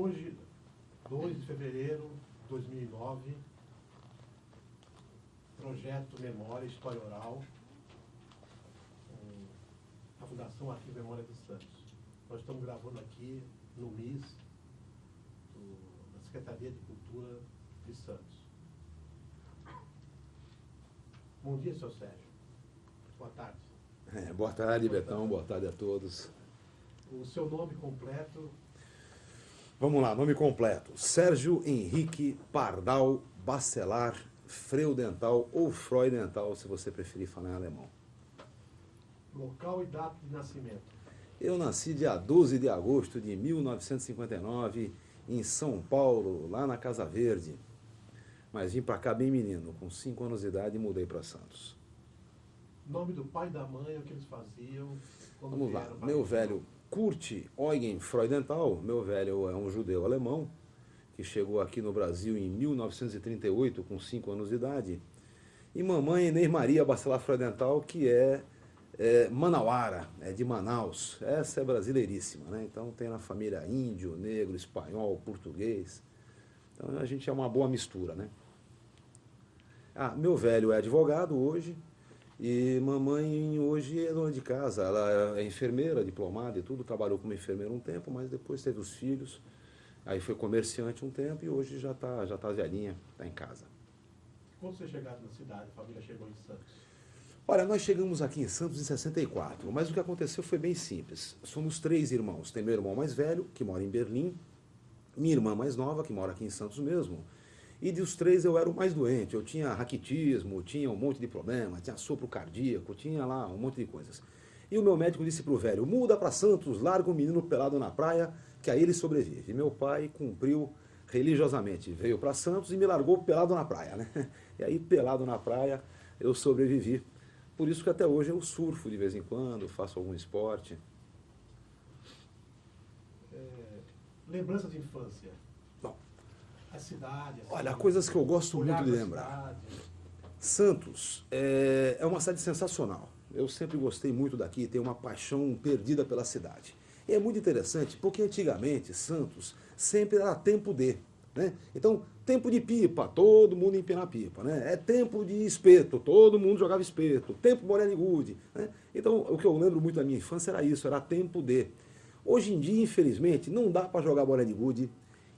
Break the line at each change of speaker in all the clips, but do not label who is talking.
Hoje, 2 de fevereiro de 2009, projeto Memória História Oral, a Fundação Arquivo Memória dos Santos. Nós estamos gravando aqui no MIS, da Secretaria de Cultura de Santos. Bom dia, seu Sérgio. Boa tarde.
Boa tarde, Betão. Boa tarde a todos.
O seu nome completo?
Vamos lá, nome completo. Sérgio Henrique Pardal Bacelar Freudenthal ou Freudenthal, se você preferir falar em alemão.
Local e data de nascimento?
Eu nasci dia 12 de agosto de 1959, em São Paulo, lá na Casa Verde. Mas vim para cá bem menino, com 5 anos de idade, e mudei para Santos.
Nome do pai e da mãe, o que eles faziam?
Vamos lá, meu velho Kurt Eugen Freudenthal, meu velho é um judeu alemão, que chegou aqui no Brasil em 1938, com 5 anos de idade. E mamãe Inês Maria Bacelar Freudenthal, que é manauara, é de Manaus. Essa é brasileiríssima, né? Então tem na família índio, negro, espanhol, português. Então a gente é uma boa mistura, né? Meu velho é advogado hoje. E mamãe hoje é dona de casa, ela é enfermeira, diplomada e tudo, trabalhou como enfermeira um tempo, mas depois teve os filhos, aí foi comerciante um tempo e hoje já tá velhinha, está em casa.
Quando você chegaram na cidade, a família chegou em Santos?
Olha, nós chegamos aqui em Santos em 64, mas o que aconteceu foi bem simples. Somos 3 irmãos, tem meu irmão mais velho, que mora em Berlim, minha irmã mais nova, que mora aqui em Santos mesmo. E dos 3 eu era o mais doente, eu tinha raquitismo, tinha um monte de problema, tinha sopro cardíaco, tinha lá um monte de coisas. E o meu médico disse pro velho, muda para Santos, larga o menino pelado na praia, que aí ele sobrevive. E meu pai cumpriu religiosamente, veio para Santos e me largou pelado na praia, né? E aí pelado na praia eu sobrevivi. Por isso que até hoje eu surfo de vez em quando, faço algum esporte.
Lembrança de infância?
Bom,
a cidade, assim,
olha, coisas que eu gosto muito de lembrar. Santos é uma cidade sensacional. Eu sempre gostei muito daqui, tenho uma paixão perdida pela cidade. E é muito interessante porque antigamente Santos sempre era tempo de, né? Então, tempo de pipa, todo mundo empinar pipa, né? É tempo de espeto, todo mundo jogava espeto, tempo bolinha de gude, né? Então, o que eu lembro muito da minha infância era isso, era tempo de. Hoje em dia, infelizmente, não dá para jogar bolinha de gude.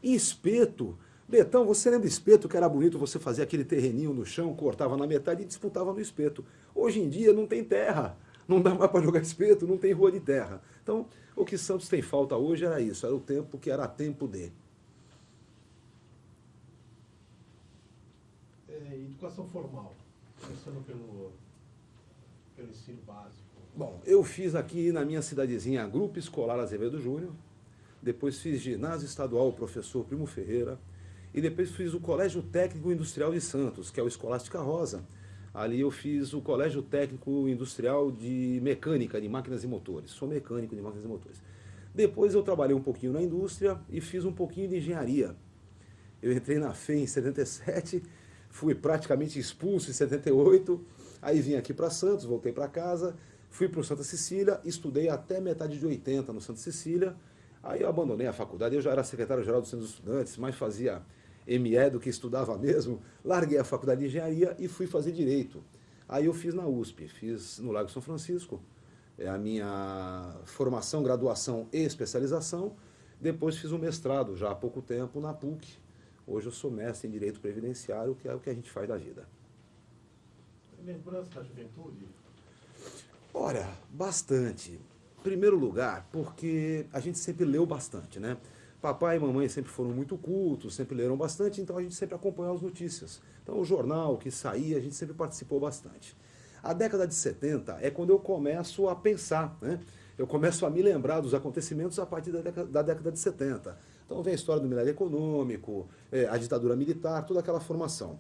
E espeto, Betão, você lembra espeto que era bonito, você fazia aquele terreninho no chão, cortava na metade e disputava no espeto. Hoje em dia não tem terra, não dá mais para jogar espeto, não tem rua de terra. Então, o que Santos tem falta hoje era isso, era o tempo que era tempo de.
Educação formal, começando pelo ensino básico.
Bom, eu fiz aqui na minha cidadezinha Grupo Escolar Azevedo Júnior, depois fiz ginásio estadual Professor Primo Ferreira, e depois fiz o Colégio Técnico Industrial de Santos, que é o Escolástica Rosa. Ali eu fiz o Colégio Técnico Industrial de Mecânica, de Máquinas e Motores. Sou mecânico de máquinas e motores. Depois eu trabalhei um pouquinho na indústria e fiz um pouquinho de engenharia. Eu entrei na FEM em 77, fui praticamente expulso em 78, aí vim aqui para Santos, voltei para casa, fui para o Santa Cecília, estudei até metade de 80 no Santa Cecília. Aí eu abandonei a faculdade, eu já era secretário-geral do Centro dos Estudantes, mas fazia ME do que estudava mesmo, larguei a faculdade de engenharia e fui fazer direito. Aí eu fiz na USP, fiz no Largo São Francisco, a minha formação, graduação e especialização, depois fiz um mestrado já há pouco tempo na PUC. Hoje eu sou mestre em Direito Previdenciário, que é o que a gente faz da vida.
Lembrança da juventude?
Olha, bastante. Em primeiro lugar, porque a gente sempre leu bastante, né? Papai e mamãe sempre foram muito cultos, sempre leram bastante, então a gente sempre acompanhava as notícias. Então o jornal que saía, a gente sempre participou bastante. A década de 70 é quando eu começo a pensar, né? Eu começo a me lembrar dos acontecimentos a partir da década de 70. Então vem a história do milagre econômico, a ditadura militar, toda aquela formação.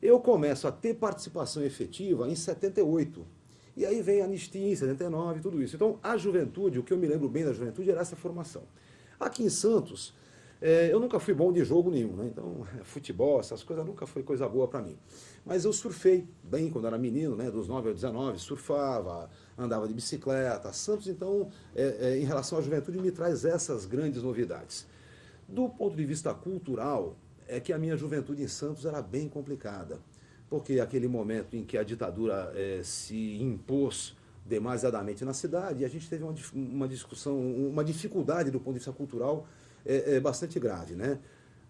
Eu começo a ter participação efetiva em 78. E aí vem a anistia em 79 e tudo isso. Então, a juventude, o que eu me lembro bem da juventude era essa formação. Aqui em Santos, eu nunca fui bom de jogo nenhum, né? Então, futebol, essas coisas nunca foi coisa boa para mim. Mas eu surfei bem quando era menino, né? Dos 9 aos 19, surfava, andava de bicicleta. Santos, então, em relação à juventude, me traz essas grandes novidades. Do ponto de vista cultural, é que a minha juventude em Santos era bem complicada, porque aquele momento em que a ditadura se impôs demasiadamente na cidade, a gente teve uma discussão, uma dificuldade do ponto de vista cultural bastante grave, né?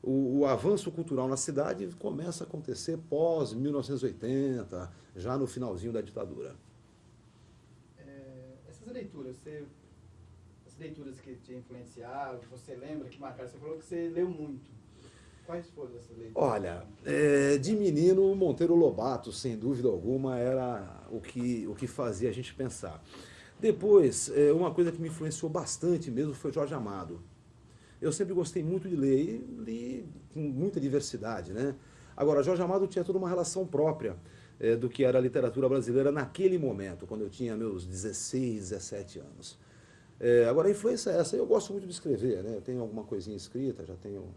O avanço cultural na cidade começa a acontecer pós 1980, já no finalzinho da ditadura.
Essas leituras, as leituras que te influenciaram, você lembra, que marcaram, você falou que você leu muito. Quais foram essas leituras?
Olha, de menino, Monteiro Lobato, sem dúvida alguma, era o que fazia a gente pensar. Depois, uma coisa que me influenciou bastante mesmo foi Jorge Amado. Eu sempre gostei muito de ler, e li com muita diversidade, né? Agora, Jorge Amado tinha toda uma relação própria do que era a literatura brasileira naquele momento, quando eu tinha meus 16, 17 anos. Agora, a influência é essa. Eu gosto muito de escrever, né? Eu tenho alguma coisinha escrita, já tenho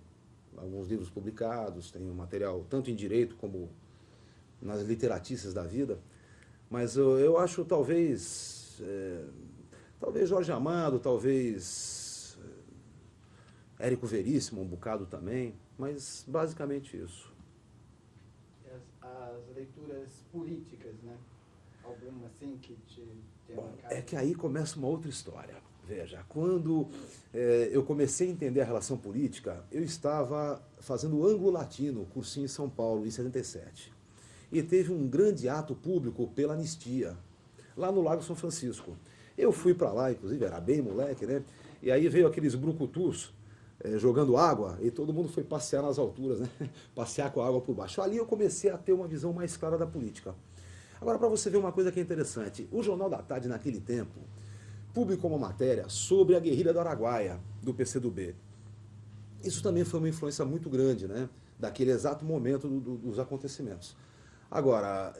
alguns livros publicados, tenho material tanto em direito como nas literatices da vida. Mas eu acho talvez Jorge Amado, talvez Érico Veríssimo, um bocado também, mas basicamente isso.
As leituras políticas, né? Alguma assim que te
marcado? É que aí começa uma outra história. Veja, quando eu comecei a entender a relação política, eu estava fazendo Anglo-Latino, cursinho em São Paulo, em 77. E teve um grande ato público pela anistia, lá no Lago São Francisco. Eu fui para lá, inclusive, era bem moleque, né? E aí veio aqueles brucutus jogando água, e todo mundo foi passear nas alturas, né? Passear com a água por baixo. Ali eu comecei a ter uma visão mais clara da política. Agora, para você ver uma coisa que é interessante, o Jornal da Tarde, naquele tempo, publicou uma matéria sobre a guerrilha do Araguaia, do PCdoB. Isso também foi uma influência muito grande, né? Daquele exato momento dos acontecimentos. Agora,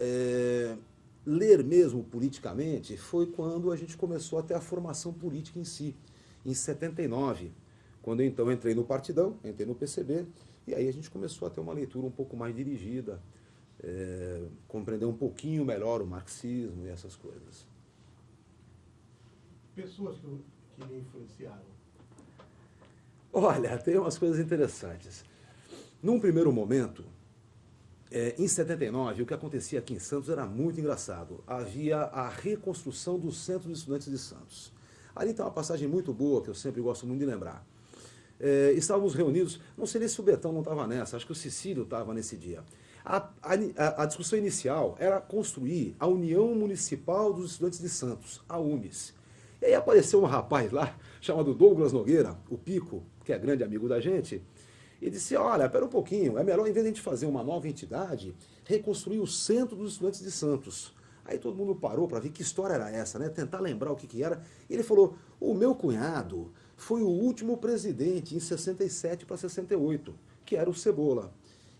ler mesmo politicamente foi quando a gente começou a ter a formação política em si, em 79, quando eu então entrei no Partidão, entrei no PCB, e aí a gente começou a ter uma leitura um pouco mais dirigida, compreender um pouquinho melhor o marxismo e essas coisas.
Pessoas que lhe influenciaram?
Olha, tem umas coisas interessantes. Num primeiro momento, em 79, o que acontecia aqui em Santos era muito engraçado. Havia a reconstrução do Centro de Estudantes de Santos. Ali tem uma passagem muito boa, que eu sempre gosto muito de lembrar. Estávamos reunidos, não sei nem se o Betão não estava nessa, acho que o Cecílio estava nesse dia. A discussão inicial era construir a União Municipal dos Estudantes de Santos, a UMES. E aí apareceu um rapaz lá, chamado Douglas Nogueira, o Pico, que é grande amigo da gente, e disse, olha, espera um pouquinho, é melhor, em vez de a gente fazer uma nova entidade, reconstruir o Centro dos Estudantes de Santos. Aí todo mundo parou para ver que história era essa, né? Tentar lembrar o que era. E ele falou, o meu cunhado foi o último presidente em 67 para 68, que era o Cebola.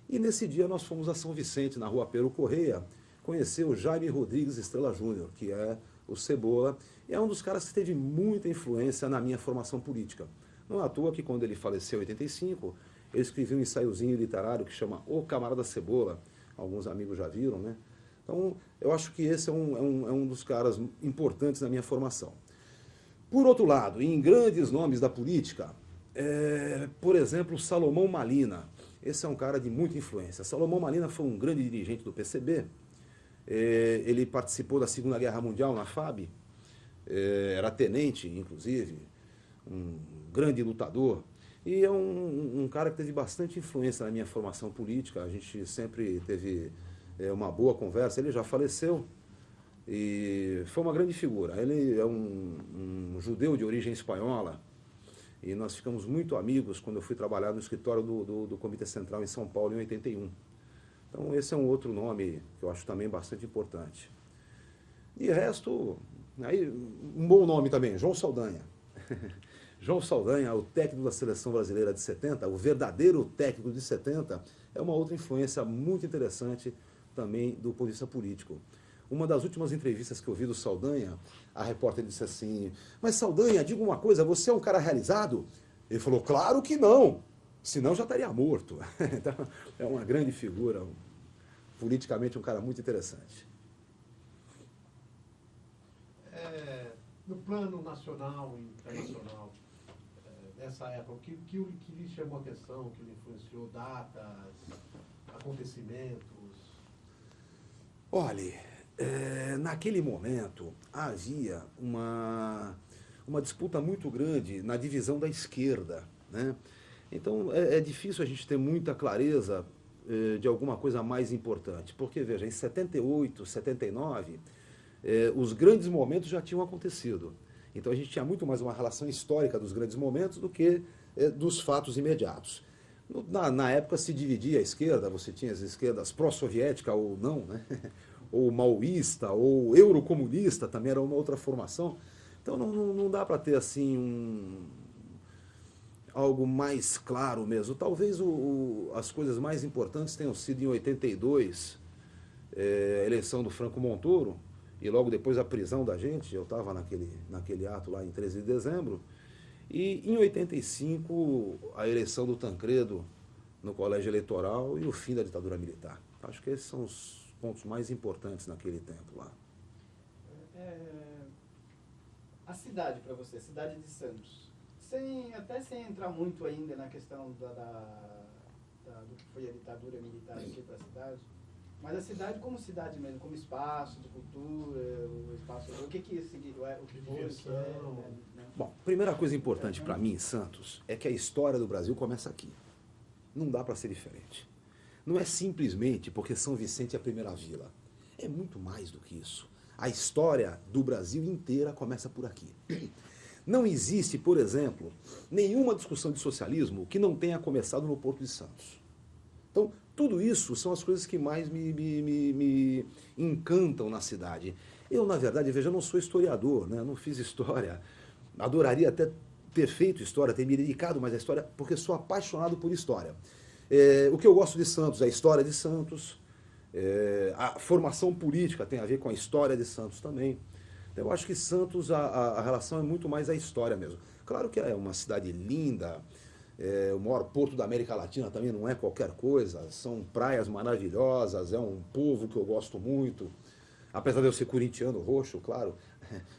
E nesse dia nós fomos a São Vicente, na rua Pero Correia, conhecer o Jaime Rodrigues Estrela Júnior, que é o Cebola, e é um dos caras que teve muita influência na minha formação política. Não é à toa que quando ele faleceu em 85, eu escrevi um ensaiozinho literário que chama O Camarada Cebola, alguns amigos já viram, né? Então, eu acho que esse é um dos caras importantes na minha formação. Por outro lado, em grandes nomes da política, por exemplo, Salomão Malina. Esse é um cara de muita influência. Salomão Malina foi um grande dirigente do PCB. Ele participou da Segunda Guerra Mundial na FAB. Era tenente, inclusive, um grande lutador. E é um cara que teve bastante influência na minha formação política. A gente sempre teve uma boa conversa. Ele já faleceu e foi uma grande figura. Ele é um judeu de origem espanhola e nós ficamos muito amigos quando eu fui trabalhar no escritório do Comitê Central em São Paulo em 81. Então esse é um outro nome que eu acho também bastante importante. De resto, aí, um bom nome também, João Saldanha. João Saldanha, o técnico da Seleção Brasileira de 70, o verdadeiro técnico de 70, é uma outra influência muito interessante também do ponto de vista político. Uma das últimas entrevistas que eu vi do Saldanha, a repórter disse assim, mas Saldanha, diga uma coisa, você é um cara realizado? Ele falou, claro que não, senão já estaria morto. Então, é uma grande figura, politicamente um cara muito interessante.
No plano nacional e internacional, essa época? O que lhe chamou a atenção, o que lhe influenciou? Datas, acontecimentos?
Olhe, naquele momento havia uma disputa muito grande na divisão da esquerda, né? Então é difícil a gente ter muita clareza de alguma coisa mais importante, porque veja, em 78, 79, os grandes momentos já tinham acontecido. Então a gente tinha muito mais uma relação histórica dos grandes momentos do que dos fatos imediatos. Na época se dividia a esquerda, você tinha as esquerdas pró-soviética ou não, né? Ou maoísta, ou eurocomunista, também era uma outra formação. Então não dá para ter assim algo mais claro mesmo. Talvez as coisas mais importantes tenham sido em 82, a eleição do Franco Montoro, e logo depois a prisão da gente. Eu estava naquele ato lá em 13 de dezembro. E em 85, a eleição do Tancredo no colégio eleitoral e o fim da ditadura militar. Acho que esses são os pontos mais importantes naquele tempo lá.
A cidade para você, a cidade de Santos, até sem entrar muito ainda na questão do que foi a ditadura militar aqui para a cidade, mas a cidade como cidade mesmo, como espaço de cultura, o espaço, o que significa, o que foi, né?
Bom, primeira coisa importante para mim em Santos é que a história do Brasil começa aqui. Não dá para ser diferente. Não é simplesmente porque São Vicente é a primeira vila. É muito mais do que isso. A história do Brasil inteira começa por aqui. Não existe, por exemplo, nenhuma discussão de socialismo que não tenha começado no Porto de Santos. Então, tudo isso são as coisas que mais me encantam na cidade. Eu, na verdade, veja, eu não sou historiador, né? Eu não fiz história. Adoraria até ter feito história, ter me dedicado mais à história, porque sou apaixonado por história. O que eu gosto de Santos é a história de Santos, a formação política tem a ver com a história de Santos também. Eu acho que Santos, a relação é muito mais a história mesmo. Claro que é uma cidade linda, o maior porto da América Latina também não é qualquer coisa, são praias maravilhosas, é um povo que eu gosto muito, apesar de eu ser corintiano roxo, claro,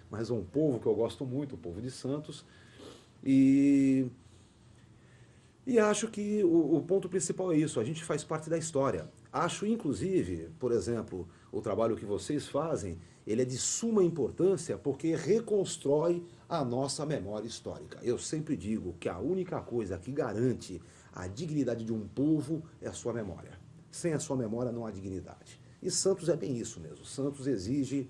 mas é um povo que eu gosto muito, o povo de Santos. E acho que o ponto principal é isso, a gente faz parte da história. Acho, inclusive, por exemplo, o trabalho que vocês fazem, ele é de suma importância porque reconstrói a nossa memória histórica. Eu sempre digo que a única coisa que garante a dignidade de um povo é a sua memória. Sem a sua memória não há dignidade. E Santos é bem isso mesmo. Santos exige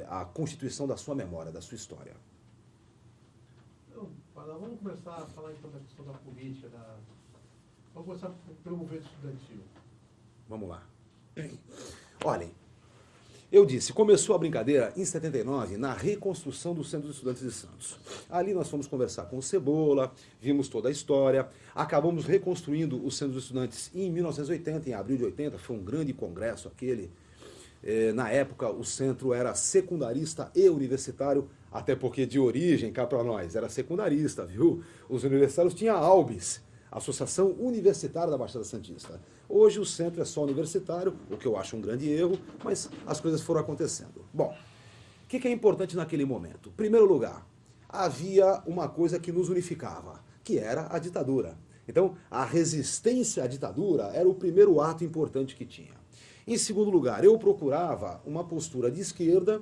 a constituição da sua memória, da sua história.
Então, vamos começar a falar então da questão da política. Vamos começar pelo movimento estudantil.
Vamos lá. Olhem, eu disse, começou a brincadeira em 79, na reconstrução do Centro dos Estudantes de Santos. Ali nós fomos conversar com o Cebola, vimos toda a história, acabamos reconstruindo o Centro dos Estudantes em 1980, em abril de 80, foi um grande congresso aquele. Na época o centro era secundarista e universitário, até porque de origem, cá para nós, era secundarista, viu? Os universitários tinham a AUBS, Associação Universitária da Baixada Santista. Hoje o centro é só universitário, o que eu acho um grande erro, mas as coisas foram acontecendo. Bom, o que é importante naquele momento? Em primeiro lugar, havia uma coisa que nos unificava, que era a ditadura. Então, a resistência à ditadura era o primeiro ato importante que tinha. Em segundo lugar, eu procurava uma postura de esquerda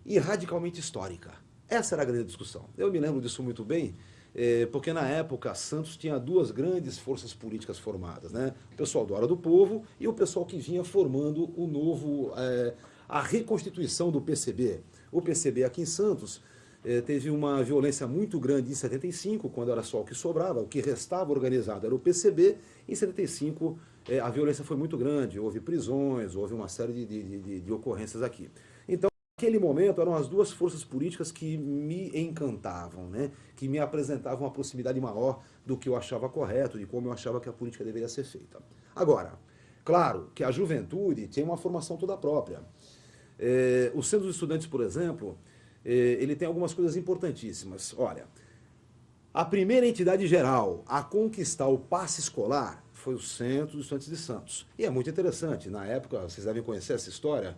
e radicalmente histórica. Essa era a grande discussão. Eu me lembro disso muito bem, porque na época Santos tinha duas grandes forças políticas formadas, né? O pessoal do Hora do Povo e o pessoal que vinha formando o novo, a reconstituição do PCB. O PCB aqui em Santos teve uma violência muito grande em 75, quando era só o que sobrava, o que restava organizado era o PCB. Em 75 a violência foi muito grande, houve prisões, houve uma série de ocorrências aqui. Então, naquele momento eram as duas forças políticas que me encantavam, né? Que me apresentavam uma proximidade maior do que eu achava correto, de como eu achava que a política deveria ser feita. Agora, claro que a juventude tem uma formação toda própria. O Centro dos Estudantes, por exemplo, ele tem algumas coisas importantíssimas. Olha, a primeira entidade geral a conquistar o passe escolar foi o Centro dos Estudantes de Santos. E é muito interessante, na época, vocês devem conhecer essa história,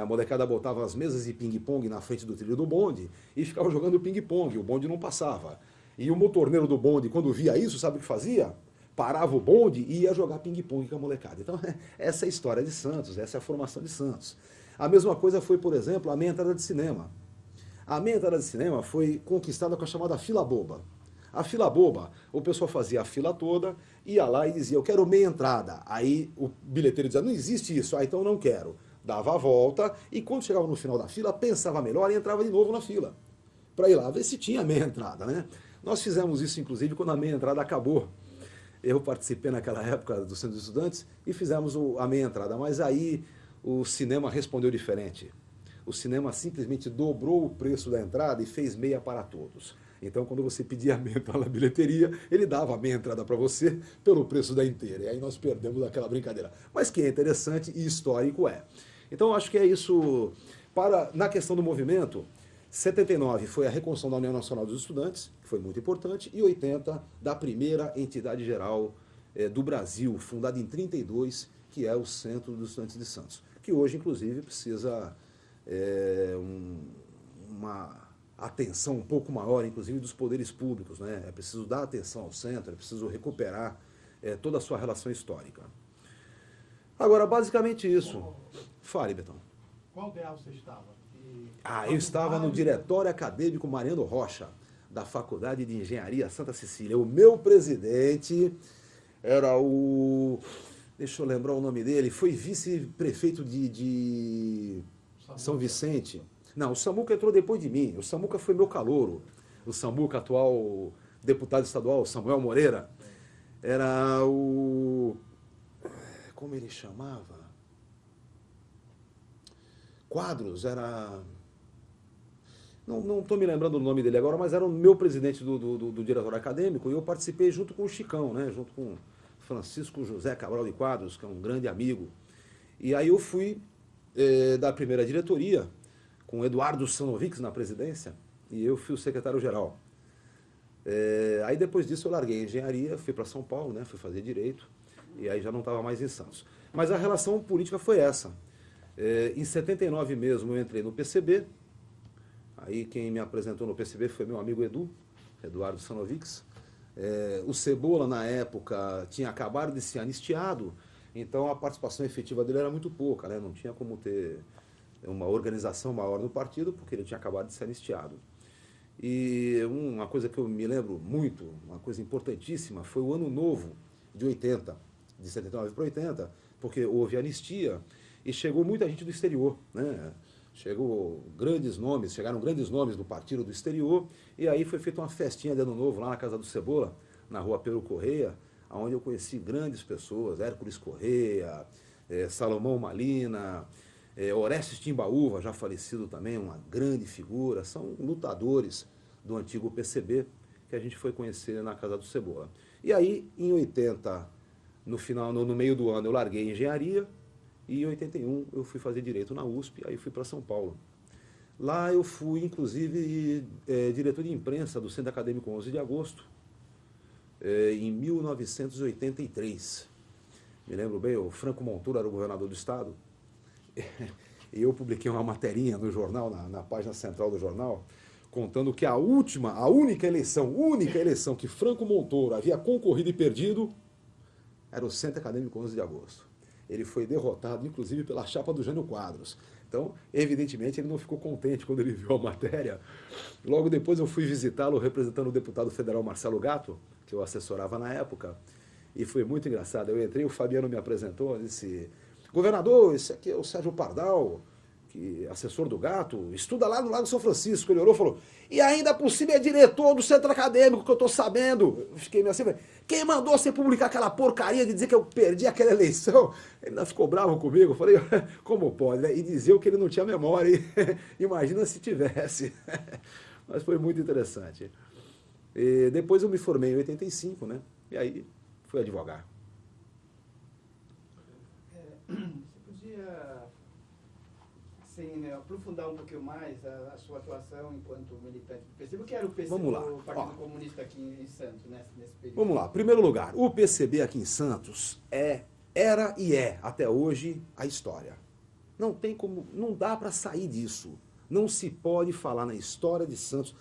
a molecada botava as mesas de ping-pong na frente do trilho do bonde e ficava jogando ping-pong, o bonde não passava. E o motorneiro do bonde, quando via isso, sabe o que fazia? Parava o bonde e ia jogar ping-pong com a molecada. Então, essa é a história de Santos, essa é a formação de Santos. A mesma coisa foi, por exemplo, a minha entrada de cinema. A minha entrada de cinema foi conquistada com a chamada fila boba. A fila boba, o pessoal fazia a fila toda, ia lá e dizia, eu quero meia entrada. Aí o bilheteiro dizia, não existe isso, então não quero. Dava a volta e quando chegava no final da fila, pensava melhor e entrava de novo na fila. Para ir lá ver se tinha meia entrada, né? Nós fizemos isso, inclusive, quando a meia entrada acabou. Eu participei naquela época do Centro de Estudantes e fizemos a meia entrada, mas aí o cinema respondeu diferente. O cinema simplesmente dobrou o preço da entrada e fez meia para todos. Então, quando você pedia a meia entrada na bilheteria, ele dava a meia entrada para você pelo preço da inteira. E aí nós perdemos aquela brincadeira. Mas que é interessante e histórico é. Então, acho que é isso. Na questão do movimento, 79 foi a reconstrução da União Nacional dos Estudantes, que foi muito importante, e 80 da primeira entidade geral do Brasil, fundada em 32, que é o Centro dos Estudantes de Santos, que hoje, inclusive, precisa uma atenção um pouco maior, inclusive dos poderes públicos, né? É preciso dar atenção ao centro, é preciso recuperar toda a sua relação histórica. Agora, basicamente isso. Fale, Betão.
Qual grau você estava?
Eu estava no Diretório Acadêmico Mariano Rocha, da Faculdade de Engenharia Santa Cecília. O meu presidente era o... Deixa eu lembrar o nome dele. Foi vice-prefeito de São Vicente. Não, o Samuca entrou depois de mim. O Samuca foi meu calouro. O Samuca, atual deputado estadual, Samuel Moreira, era o... Como ele chamava? Quadros, era... Não estou me lembrando do nome dele agora, mas era o meu presidente do diretório acadêmico e eu participei junto com o Chicão, né? Junto com Francisco José Cabral de Quadros, que é um grande amigo. E aí eu fui da primeira diretoria, com Eduardo Sanovics na presidência, e eu fui o secretário-geral. Aí depois disso eu larguei a engenharia, fui para São Paulo, né? Fui fazer direito, e aí já não estava mais em Santos. Mas a relação política foi essa. Em 79 mesmo eu entrei no PCB, aí quem me apresentou no PCB foi meu amigo Eduardo Sanovics. O Cebola, na época, tinha acabado de ser anistiado, então a participação efetiva dele era muito pouca, né? Não tinha como ter uma organização maior no partido, porque ele tinha acabado de ser anistiado. E uma coisa que eu me lembro muito, uma coisa importantíssima, foi o ano novo de 80, de 79 para 80, porque houve anistia e chegou muita gente do exterior, né? Chegaram grandes nomes do partido do exterior, e aí foi feita uma festinha de ano novo lá na casa do Cebola, na rua Pedro Correia, onde eu conheci grandes pessoas, Hércules Correia, Salomão Malina, Orestes Timbaúva, já falecido também, uma grande figura, são lutadores do antigo PCB que a gente foi conhecer na casa do Cebola. E aí, em 80, no meio do ano, eu larguei engenharia, e em 81 eu fui fazer direito na USP, aí fui para São Paulo. Lá eu fui, inclusive, diretor de imprensa do Centro Acadêmico 11 de Agosto, em 1983. Me lembro bem, o Franco Montoro era o governador do estado, e eu publiquei uma materinha no jornal, na página central do jornal, contando que a única eleição que Franco Montoro havia concorrido e perdido era o Centro Acadêmico 11 de Agosto. Ele foi derrotado, inclusive, pela chapa do Jânio Quadros. Então, evidentemente, ele não ficou contente quando ele viu a matéria. Logo depois eu fui visitá-lo representando o deputado federal Marcelo Gatto, que eu assessorava na época, e foi muito engraçado. Eu entrei, o Fabiano me apresentou, disse, governador, esse aqui é o Sérgio Pardal, que é assessor do Gatto, estuda lá no Lago São Francisco. Ele olhou e falou, e ainda por cima é diretor do Centro Acadêmico, que eu estou sabendo. Eu fiquei meio assim, quem mandou você publicar aquela porcaria de dizer que eu perdi aquela eleição? Ele ainda ficou bravo comigo. Eu falei, como pode, né? E dizer que ele não tinha memória. Imagina se tivesse. Mas foi muito interessante. E depois eu me formei em 85, né? E aí fui advogar.
Você podia aprofundar um pouquinho mais a sua atuação enquanto militante do PCB, que era o PCB,
Vamos lá.
o Partido Comunista aqui em Santos, nesse período?
Vamos lá. Primeiro lugar, o PCB aqui em Santos era e é, até hoje, a história. Não tem como, não dá para sair disso. Não se pode falar na história de Santos.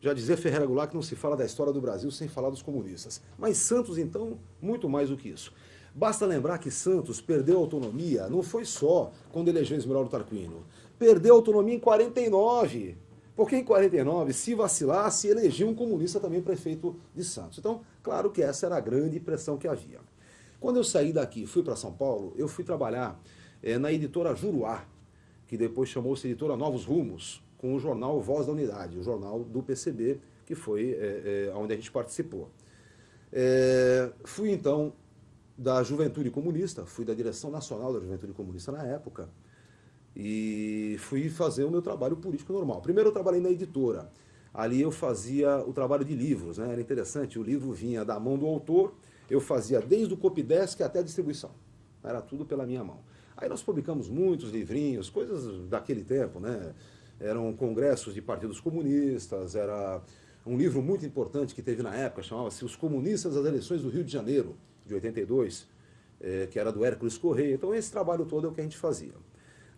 Já dizia Ferreira Goulart que não se fala da história do Brasil sem falar dos comunistas. Mas Santos, então, muito mais do que isso. Basta lembrar que Santos perdeu autonomia, não foi só quando elegeu Esmeraldo Tarquínio. Perdeu autonomia em 49. Porque em 49, se vacilasse, elegia um comunista também prefeito de Santos. Então, claro que essa era a grande pressão que havia. Quando eu saí daqui e fui para São Paulo, eu fui trabalhar na editora Juruá, que depois chamou-se editora Novos Rumos, com o jornal Voz da Unidade, o jornal do PCB, que foi onde a gente participou. Fui, então, da Juventude Comunista, fui da direção nacional da Juventude Comunista na época, e fui fazer o meu trabalho político normal. Primeiro eu trabalhei na editora, ali eu fazia o trabalho de livros, né? Era interessante, o livro vinha da mão do autor, eu fazia desde o copydesk até a distribuição, era tudo pela minha mão. Aí nós publicamos muitos livrinhos, coisas daquele tempo, né? Eram congressos de partidos comunistas, era um livro muito importante que teve na época, chamava-se Os Comunistas das Eleições do Rio de Janeiro, de 82, que era do Hércules Correia. Então esse trabalho todo é o que a gente fazia.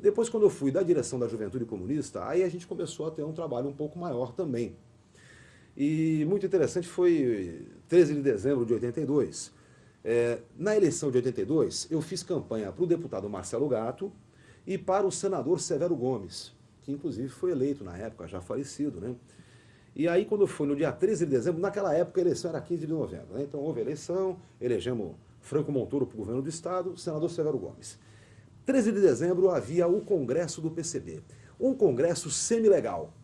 Depois, quando eu fui da direção da Juventude Comunista, aí a gente começou a ter um trabalho um pouco maior também. E muito interessante foi 13 de dezembro de 82. Na eleição de 82, eu fiz campanha para o deputado Marcelo Gatto e para o senador Severo Gomes, que inclusive foi eleito na época, já falecido, né? E aí, quando foi no dia 13 de dezembro, naquela época a eleição era 15 de novembro, né? Então houve eleição, elegemos Franco Montoro para o governo do Estado, o senador Severo Gomes. 13 de dezembro havia o Congresso do PCB, um congresso semilegal,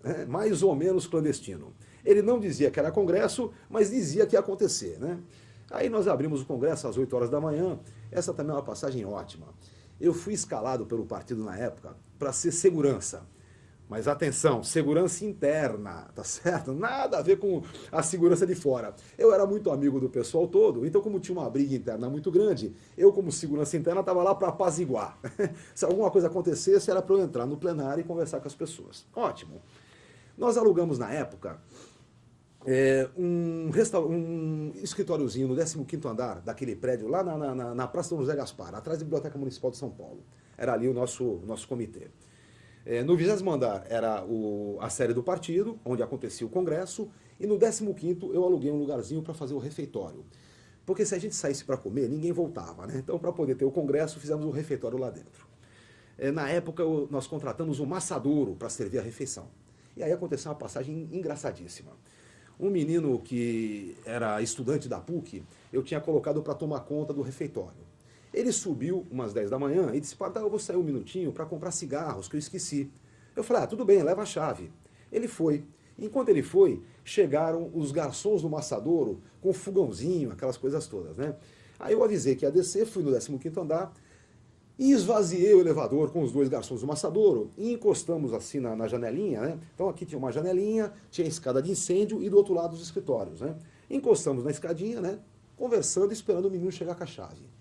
né? Mais ou menos clandestino. Ele não dizia que era congresso, mas dizia que ia acontecer, né? Aí nós abrimos o congresso às 8 horas da manhã, essa também é uma passagem ótima. Eu fui escalado pelo partido na época para ser segurança. Mas atenção, segurança interna, tá certo? Nada a ver com a segurança de fora. Eu era muito amigo do pessoal todo, então como tinha uma briga interna muito grande, eu como segurança interna estava lá para apaziguar. Se alguma coisa acontecesse, era para eu entrar no plenário e conversar com as pessoas. Ótimo. Nós alugamos na época um escritóriozinho no 15º andar daquele prédio, lá na Praça Dom José Gaspar, atrás da Biblioteca Municipal de São Paulo. Era ali o nosso comitê. No 20º andar era a sede do partido, onde acontecia o congresso, e no 15º eu aluguei um lugarzinho para fazer o refeitório. Porque se a gente saísse para comer, ninguém voltava, né? Então, para poder ter o congresso, fizemos um refeitório lá dentro. Na época, nós contratamos um massadouro para servir a refeição. E aí aconteceu uma passagem engraçadíssima. Um menino que era estudante da PUC, eu tinha colocado para tomar conta do refeitório. Ele subiu umas 10 da manhã e disse, pai, eu vou sair um minutinho para comprar cigarros, que eu esqueci. Eu falei, tudo bem, leva a chave. Ele foi. Enquanto ele foi, chegaram os garçons do massadouro com fogãozinho, aquelas coisas todas, né? Aí eu avisei que ia descer, fui no 15º andar e esvaziei o elevador com os dois garçons do massadouro e encostamos assim na janelinha, né? Então aqui tinha uma janelinha, tinha a escada de incêndio e do outro lado os escritórios, né? Encostamos na escadinha, né? Conversando, esperando o menino chegar com a chave.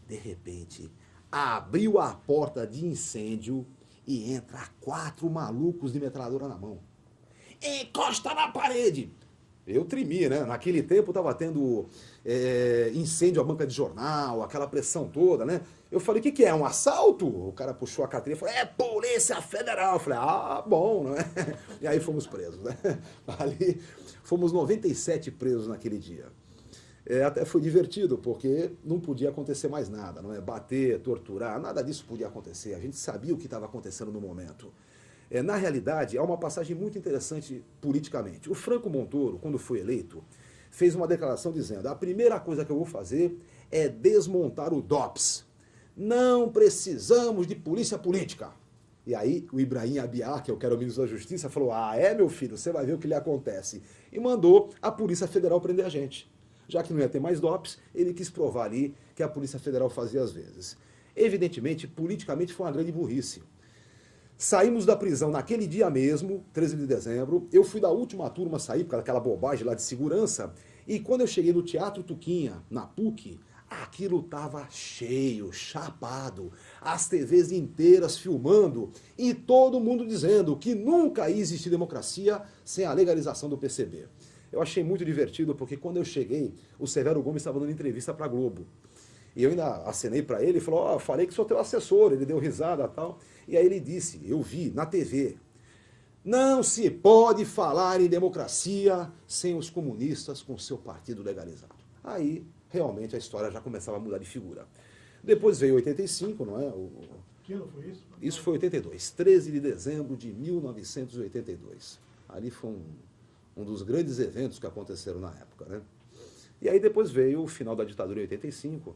De repente, abriu a porta de incêndio e entra 4 malucos de metralhadora na mão. Encosta na parede! Eu tremi, né? Naquele tempo estava tendo incêndio à banca de jornal, aquela pressão toda, né? Eu falei, o que é? Um assalto? O cara puxou a carteira e falou, é Polícia Federal. Eu falei, bom, não é? E aí fomos presos, né? Ali fomos 97 presos naquele dia. Até foi divertido, porque não podia acontecer mais nada, não é? Bater, torturar, nada disso podia acontecer. A gente sabia o que estava acontecendo no momento. Na realidade, há uma passagem muito interessante politicamente. O Franco Montoro, quando foi eleito, fez uma declaração dizendo, a primeira coisa que eu vou fazer é desmontar o DOPS. Não precisamos de polícia política. E aí o Ibrahim Abiar, que eu quero o ministro da Justiça, falou, meu filho, você vai ver o que lhe acontece. E mandou a Polícia Federal prender a gente. Já que não ia ter mais DOPS, ele quis provar ali que a Polícia Federal fazia às vezes. Evidentemente, politicamente foi uma grande burrice. Saímos da prisão naquele dia mesmo, 13 de dezembro, eu fui da última turma a sair, por causa daquela bobagem lá de segurança, e quando eu cheguei no Teatro Tuquinha, na PUC, aquilo estava cheio, chapado, as TVs inteiras filmando, e todo mundo dizendo que nunca ia existir democracia sem a legalização do PCB. Eu achei muito divertido, porque quando eu cheguei, o Severo Gomes estava dando entrevista para a Globo. E eu ainda acenei para ele e falou, falei que sou teu assessor, ele deu risada e tal. E aí ele disse, eu vi na TV, Não se pode falar em democracia sem os comunistas com seu partido legalizado. Aí, realmente, a história já começava a mudar de figura. Depois veio 85, não é?
Que ano foi isso?
Isso foi 82, 13 de dezembro de 1982. Ali foi um dos grandes eventos que aconteceram na época, né? E aí depois veio o final da ditadura em 85.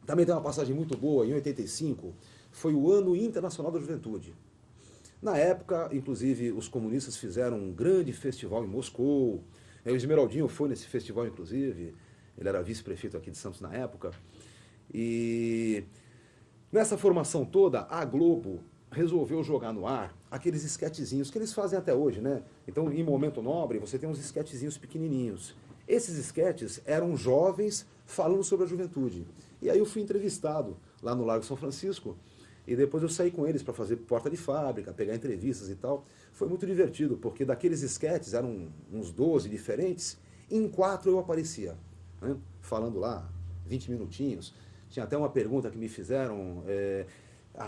Também tem uma passagem muito boa, em 85, foi o Ano Internacional da Juventude. Na época, inclusive, os comunistas fizeram um grande festival em Moscou. O Esmeraldinho foi nesse festival, inclusive. Ele era vice-prefeito aqui de Santos na época. E nessa formação toda, a Globo resolveu jogar no ar aqueles esquetezinhos que eles fazem até hoje, né? Então, em Momento Nobre, você tem uns esquetezinhos pequenininhos. Esses esquetes eram jovens falando sobre a juventude. E aí eu fui entrevistado lá no Largo São Francisco. E depois eu saí com eles para fazer porta de fábrica, pegar entrevistas e tal. Foi muito divertido, porque daqueles esquetes, eram uns 12 diferentes, em 4 eu aparecia, né? Falando lá, 20 minutinhos. Tinha até uma pergunta que me fizeram,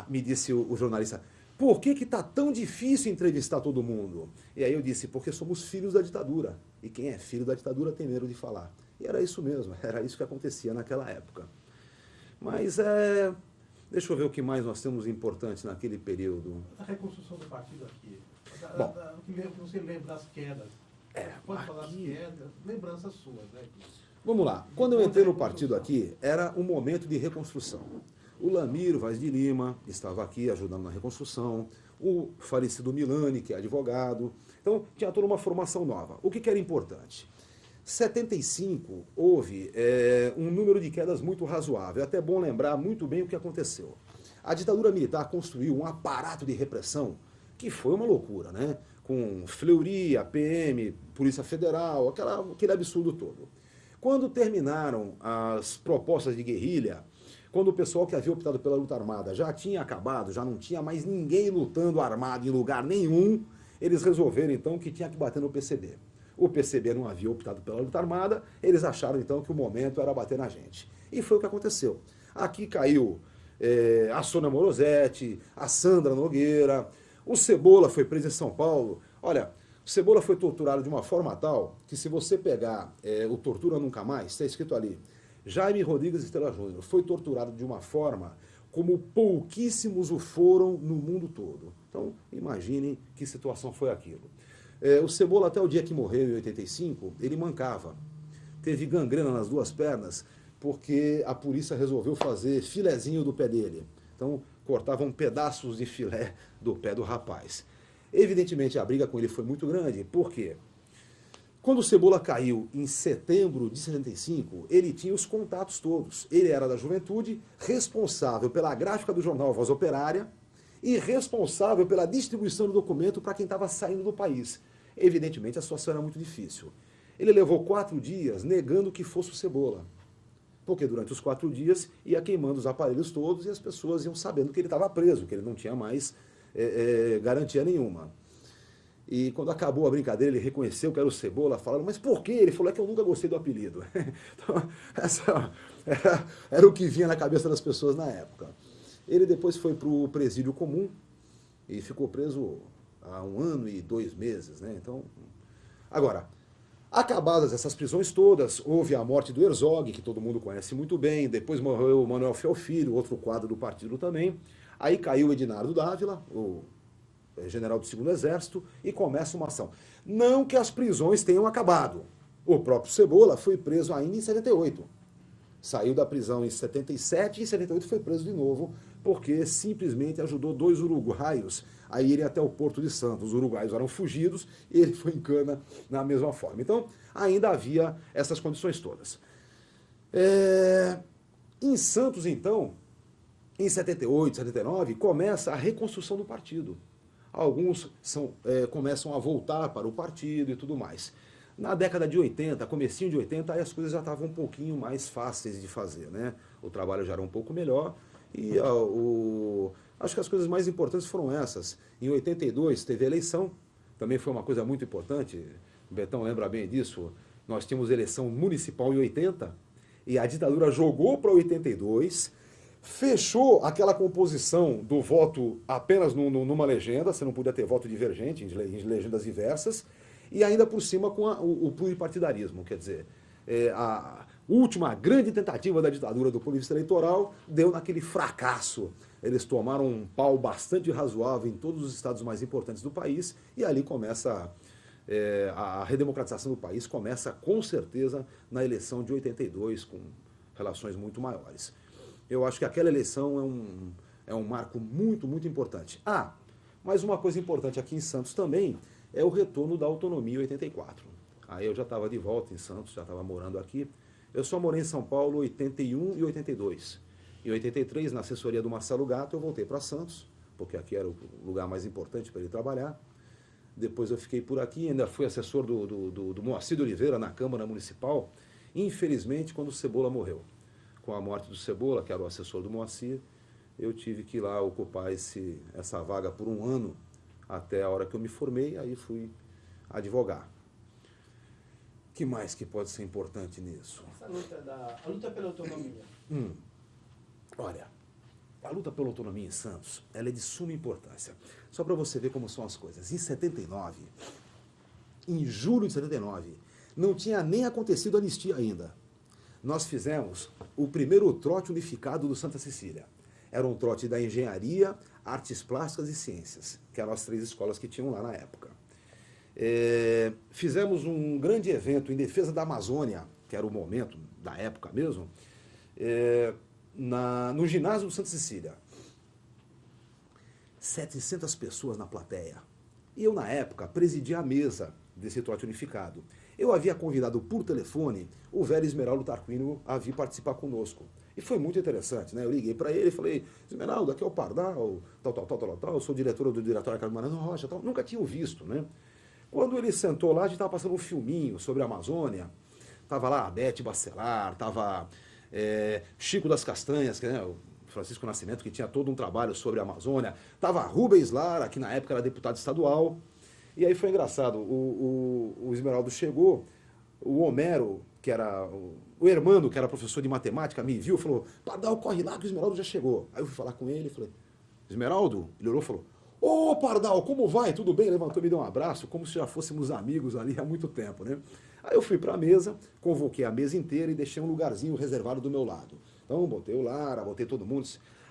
me disse o jornalista, por que está tão difícil entrevistar todo mundo? E aí eu disse, porque somos filhos da ditadura. E quem é filho da ditadura tem medo de falar. E era isso mesmo, era isso que acontecia naquela época. Mas deixa eu ver o que mais nós temos importante naquele período.
A reconstrução do partido aqui.
Bom,
O que você lembra das quedas? Pode falar das quedas, lembranças suas, né?
Vamos lá. Quando eu entrei no partido aqui, era um momento de reconstrução. O Lamiro Vaz de Lima estava aqui ajudando na reconstrução, o falecido Milani, que é advogado. Então, tinha toda uma formação nova. O que era importante? 75 houve um número de quedas muito razoável. É até bom lembrar muito bem o que aconteceu. A ditadura militar construiu um aparato de repressão que foi uma loucura, né? Com Fleury, a PM, Polícia Federal, aquele absurdo todo. Quando terminaram as propostas de guerrilha, quando o pessoal que havia optado pela luta armada já tinha acabado, já não tinha mais ninguém lutando armado em lugar nenhum, eles resolveram então que tinha que bater no PCB. O PCB não havia optado pela luta armada, eles acharam então que o momento era bater na gente. E foi o que aconteceu. Aqui caiu a Sônia Morosetti, a Sandra Nogueira, o Cebola foi preso em São Paulo. Olha, o Cebola foi torturado de uma forma tal que se você pegar o Tortura Nunca Mais, está escrito ali, Jaime Rodrigues Estrela Júnior foi torturado de uma forma como pouquíssimos o foram no mundo todo. Então, imaginem que situação foi aquilo. O Cebola, até o dia que morreu, em 85, ele mancava. Teve gangrena nas 2 pernas, porque a polícia resolveu fazer filezinho do pé dele. Então, cortavam pedaços de filé do pé do rapaz. Evidentemente, a briga com ele foi muito grande. Por quê? Quando o Cebola caiu em setembro de 75, ele tinha os contatos todos. Ele era da juventude, responsável pela gráfica do jornal Voz Operária e responsável pela distribuição do documento para quem estava saindo do país. Evidentemente, a situação era muito difícil. Ele levou 4 dias negando que fosse o Cebola. Porque durante os 4 dias ia queimando os aparelhos todos e as pessoas iam sabendo que ele estava preso, que ele não tinha mais garantia nenhuma. E quando acabou a brincadeira, ele reconheceu que era o Cebola, falando, mas por quê? Ele falou, é que eu nunca gostei do apelido. Então, essa era o que vinha na cabeça das pessoas na época. Ele depois foi para o presídio comum e ficou preso há 1 ano e 2 meses, né? Então, agora, acabadas essas prisões todas, houve a morte do Herzog, que todo mundo conhece muito bem, depois morreu o Manuel Felfilho, outro quadro do partido também, aí caiu o Edinardo Dávila, o general do 2º Exército, e começa uma ação. Não que as prisões tenham acabado. O próprio Cebola foi preso ainda em 78. Saiu da prisão em 77 e em 78 foi preso de novo, porque simplesmente ajudou 2 uruguaios a irem até o Porto de Santos. Os uruguaios eram fugidos e ele foi em cana na mesma forma. Então, ainda havia essas condições todas. Em Santos, então, em 78, 79, começa a reconstrução do partido. Alguns começam a voltar para o partido e tudo mais. Na década de 80, comecinho de 80, aí as coisas já estavam um pouquinho mais fáceis de fazer, né? O trabalho já era um pouco melhor e acho que as coisas mais importantes foram essas. Em 82 teve a eleição, também foi uma coisa muito importante, o Betão lembra bem disso, nós tínhamos eleição municipal em 80 e a ditadura jogou para 82, fechou aquela composição do voto apenas numa legenda, você não podia ter voto divergente em legendas diversas, e ainda por cima com o pluripartidarismo, quer dizer, a última grande tentativa da ditadura do ponto de vista eleitoral deu naquele fracasso. Eles tomaram um pau bastante razoável em todos os estados mais importantes do país, e ali começa a redemocratização do país, começa com certeza na eleição de 82, com relações muito maiores. Eu acho que aquela eleição é um marco muito, muito importante. Ah, mas uma coisa importante aqui em Santos também é o retorno da autonomia em 84. Aí eu já estava de volta em Santos, já estava morando aqui. Eu só morei em São Paulo 81 e 82. Em 83, na assessoria do Marcelo Gato, eu voltei para Santos, porque aqui era o lugar mais importante para ele trabalhar. Depois eu fiquei por aqui, ainda fui assessor do Moacir de Oliveira na Câmara Municipal. Infelizmente, quando o Cebola morreu. Com a morte do Cebola, que era o assessor do Moacir, eu tive que ir lá ocupar essa vaga por um ano, até a hora que eu me formei, aí fui advogar. O que mais que pode ser importante nisso?
Essa a luta pela autonomia.
Olha, a luta pela autonomia em Santos, ela é de suma importância. Só para você ver como são as coisas. Em 79, em julho de 79, não tinha nem acontecido a anistia ainda. Nós fizemos o primeiro trote unificado do Santa Cecília. Era um trote da engenharia, artes plásticas e ciências, que eram as 3 escolas que tinham lá na época. Fizemos um grande evento em defesa da Amazônia, que era o momento da época mesmo, no ginásio do Santa Cecília. 700 pessoas na plateia. E eu, na época, presidia a mesa desse trote unificado. Eu havia convidado por telefone o velho Esmeraldo Tarquínio a vir participar conosco. E foi muito interessante, né? Eu liguei para ele e falei, Esmeraldo, aqui é o Pardal, tal, eu sou diretora do Diretório Carlos Rocha, tal. Nunca tinha o visto, né? Quando ele sentou lá, a gente estava passando um filminho sobre a Amazônia. Tava lá a Bete Bacelar, tava Chico das Castanhas, que, né, o Francisco Nascimento, que tinha todo um trabalho sobre a Amazônia. Tava Rubens Lara, que na época era deputado estadual. E aí foi engraçado, o Esmeraldo chegou, o Homero, que era o Hermano, que era professor de matemática, me viu e falou, Pardal, corre lá que o Esmeraldo já chegou. Aí eu fui falar com ele e falei, Esmeraldo? Ele olhou e falou, ô Pardal, como vai? Tudo bem? Levantou e me deu um abraço, como se já fôssemos amigos ali há muito tempo, né? Aí eu fui para a mesa, convoquei a mesa inteira e deixei um lugarzinho reservado do meu lado. Então botei o Lara, botei todo mundo.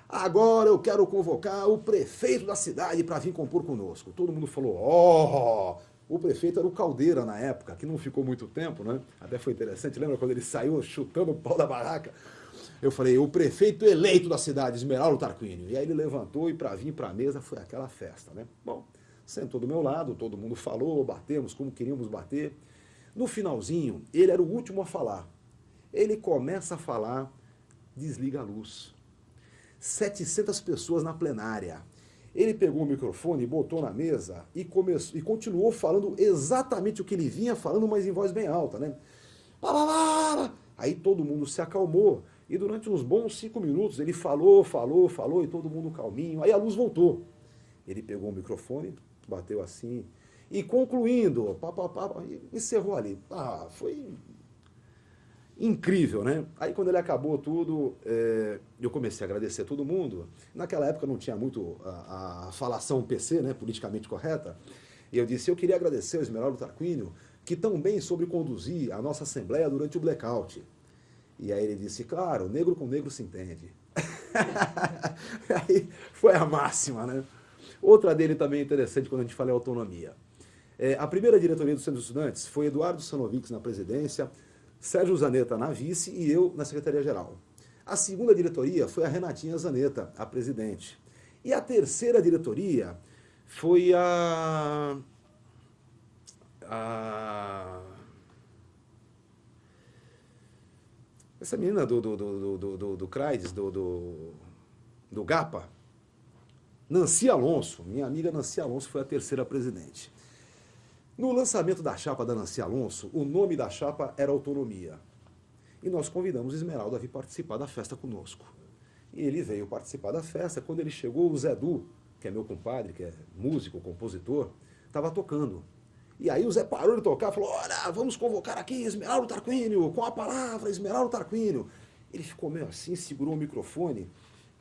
Agora eu quero convocar o prefeito da cidade para vir compor conosco. Todo mundo falou, o prefeito era o Caldeira na época, que não ficou muito tempo, né? Até foi interessante, lembra quando ele saiu chutando o pau da barraca? Eu falei, o prefeito eleito da cidade, Esmeraldo Tarquínio. E aí ele levantou e para vir para a mesa foi aquela festa, né? Bom, sentou do meu lado, todo mundo falou, batemos como queríamos bater. No finalzinho, ele era o último a falar. Ele começa a falar, desliga a luz. 700 pessoas na plenária. Ele pegou o microfone, botou na mesa e continuou falando exatamente o que ele vinha falando, mas em voz bem alta, né? Aí todo mundo se acalmou e durante uns bons 5 minutos ele falou e todo mundo calminho. Aí a luz voltou. Ele pegou o microfone, bateu assim e concluindo, encerrou ali. Foi incrível, né? Aí quando ele acabou tudo, eu comecei a agradecer a todo mundo. Naquela época não tinha muito a falação PC, né, politicamente correta. E eu disse, eu queria agradecer ao Esmeraldo Tarquínio, que tão bem soube conduzir a nossa assembleia durante o blackout. E aí ele disse, claro, negro com negro se entende. Aí foi a máxima, né? Outra dele também interessante quando a gente fala em autonomia. A primeira diretoria do Centro dos Estudantes foi Eduardo Sanovics na presidência, Sérgio Zanetta na vice e eu na secretaria-geral. A segunda diretoria foi a Renatinha Zanetta, a presidente. E a terceira diretoria foi essa menina do CRAIDES, do GAPA, Nancy Alonso. Minha amiga Nancy Alonso foi a terceira presidente. No lançamento da chapa da Nancy Alonso, o nome da chapa era Autonomia. E nós convidamos Esmeraldo a vir participar da festa conosco. E ele veio participar da festa. Quando ele chegou, o Zé Du, que é meu compadre, que é músico, compositor, estava tocando. E aí o Zé parou de tocar e falou, olha, vamos convocar aqui Esmeraldo Tarquínio, com a palavra Esmeraldo Tarquínio. Ele ficou meio assim, segurou o microfone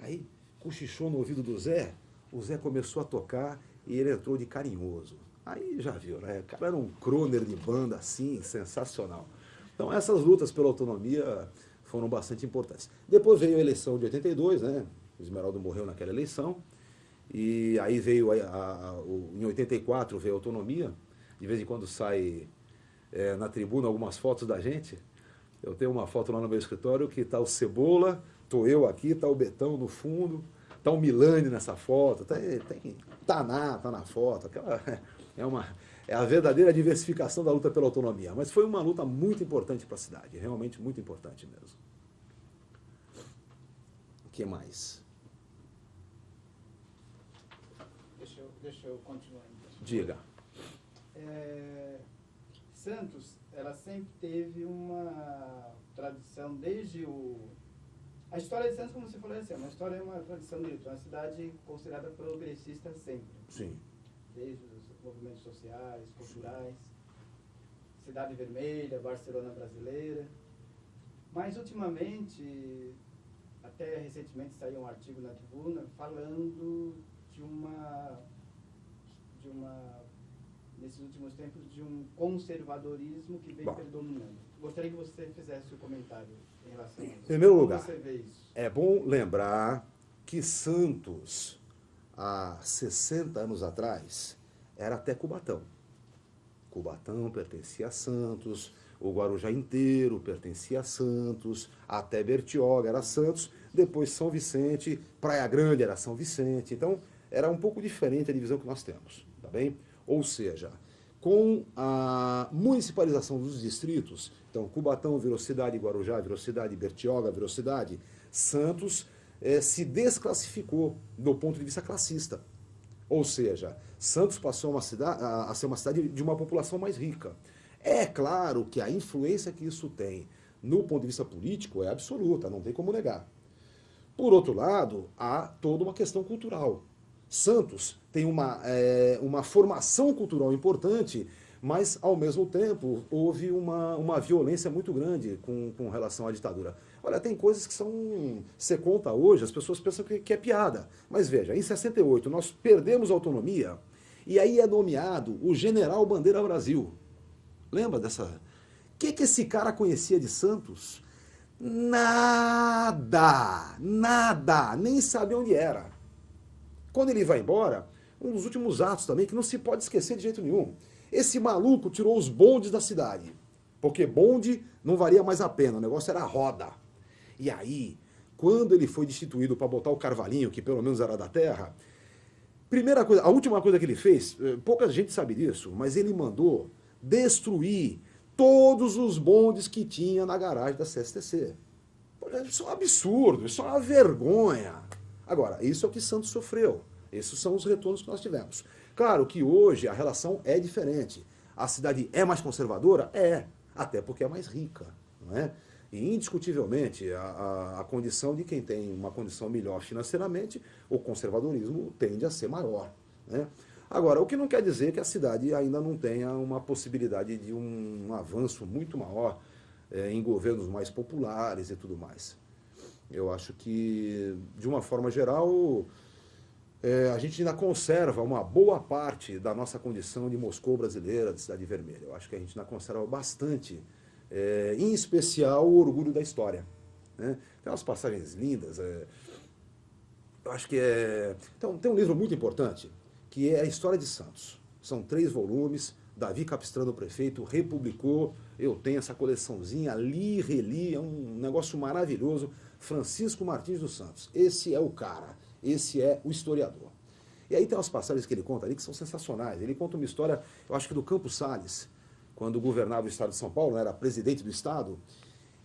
Aí cochichou no ouvido do Zé, o Zé começou a tocar e ele entrou de carinhoso. Aí já viu, né? O cara era um croner de banda assim, sensacional. Então essas lutas pela autonomia foram bastante importantes. Depois veio a eleição de 82, né? O Esmeraldo morreu naquela eleição. E aí veio, em 84 veio a autonomia. De vez em quando sai na tribuna algumas fotos da gente. Eu tenho uma foto lá no meu escritório que está o Cebola, estou eu aqui, está o Betão no fundo, está o Milani nessa foto, tem Taná, tá na foto. Aquela, é a verdadeira diversificação da luta pela autonomia. Mas foi uma luta muito importante para a cidade, realmente muito importante mesmo. O que mais?
Deixa eu continuar. Então.
Diga.
Santos, ela sempre teve uma tradição desde o... A história de Santos, como você falou, é uma tradição de luta, uma cidade considerada progressista sempre.
Sim.
Desde os movimentos sociais, culturais, Cidade Vermelha, Barcelona brasileira. Mas, ultimamente, até recentemente saiu um artigo na Tribuna falando nesses últimos tempos, de um conservadorismo que vem predominando. Gostaria que você fizesse o comentário em relação a isso.
Em primeiro lugar,
você vê isso?
é bom lembrar que Santos, há 60 anos atrás, era até Cubatão. Cubatão pertencia a Santos, o Guarujá inteiro pertencia a Santos, até Bertioga era Santos, depois São Vicente, Praia Grande era São Vicente. Então, era um pouco diferente a divisão que nós temos, tá bem? Ou seja, com a municipalização dos distritos, então Cubatão virou cidade, Guarujá virou cidade, Bertioga virou cidade, Santos se desclassificou do ponto de vista classista. Ou seja, Santos passou a ser uma cidade de uma população mais rica. É claro que a influência que isso tem no ponto de vista político é absoluta, não tem como negar. Por outro lado, há toda uma questão cultural. Santos tem uma formação cultural importante, mas, ao mesmo tempo, houve uma violência muito grande com relação à ditadura. Olha, tem coisas que são... Você conta hoje, as pessoas pensam que é piada. Mas veja, em 68 nós perdemos a autonomia e aí é nomeado o General Bandeira Brasil. Lembra dessa... O que esse cara conhecia de Santos? Nada, nem sabia onde era. Quando ele vai embora, um dos últimos atos também, que não se pode esquecer de jeito nenhum, esse maluco tirou os bondes da cidade, porque bonde não valia mais a pena, o negócio era roda. E aí, quando ele foi destituído para botar o Carvalhinho, que pelo menos era da terra, a última coisa que ele fez, pouca gente sabe disso, mas ele mandou destruir todos os bondes que tinha na garagem da CSTC. Isso é um absurdo, isso é uma vergonha. Agora, isso é o que Santos sofreu. Esses são os retornos que nós tivemos. Claro que hoje a relação é diferente. A cidade é mais conservadora? É. Até porque é mais rica, não é? E, indiscutivelmente, a condição de quem tem uma condição melhor financeiramente, o conservadorismo tende a ser maior, né? Agora, o que não quer dizer que a cidade ainda não tenha uma possibilidade de um avanço muito maior em governos mais populares e tudo mais. Eu acho que, de uma forma geral, a gente ainda conserva uma boa parte da nossa condição de Moscou brasileira, de Cidade Vermelha. Eu acho que a gente ainda conserva bastante, em especial o orgulho da história, né? Tem umas passagens lindas. Eu acho que Então, tem um livro muito importante, que é a História de Santos. São 3 volumes, Davi Capistrano, prefeito, republicou. Eu tenho essa coleçãozinha, li, reli, é um negócio maravilhoso. Francisco Martins dos Santos, esse é o cara, esse é o historiador. E aí tem umas passagens que ele conta ali que são sensacionais. Ele conta uma história, eu acho que do Campos Salles, quando governava o estado de São Paulo, era presidente do estado,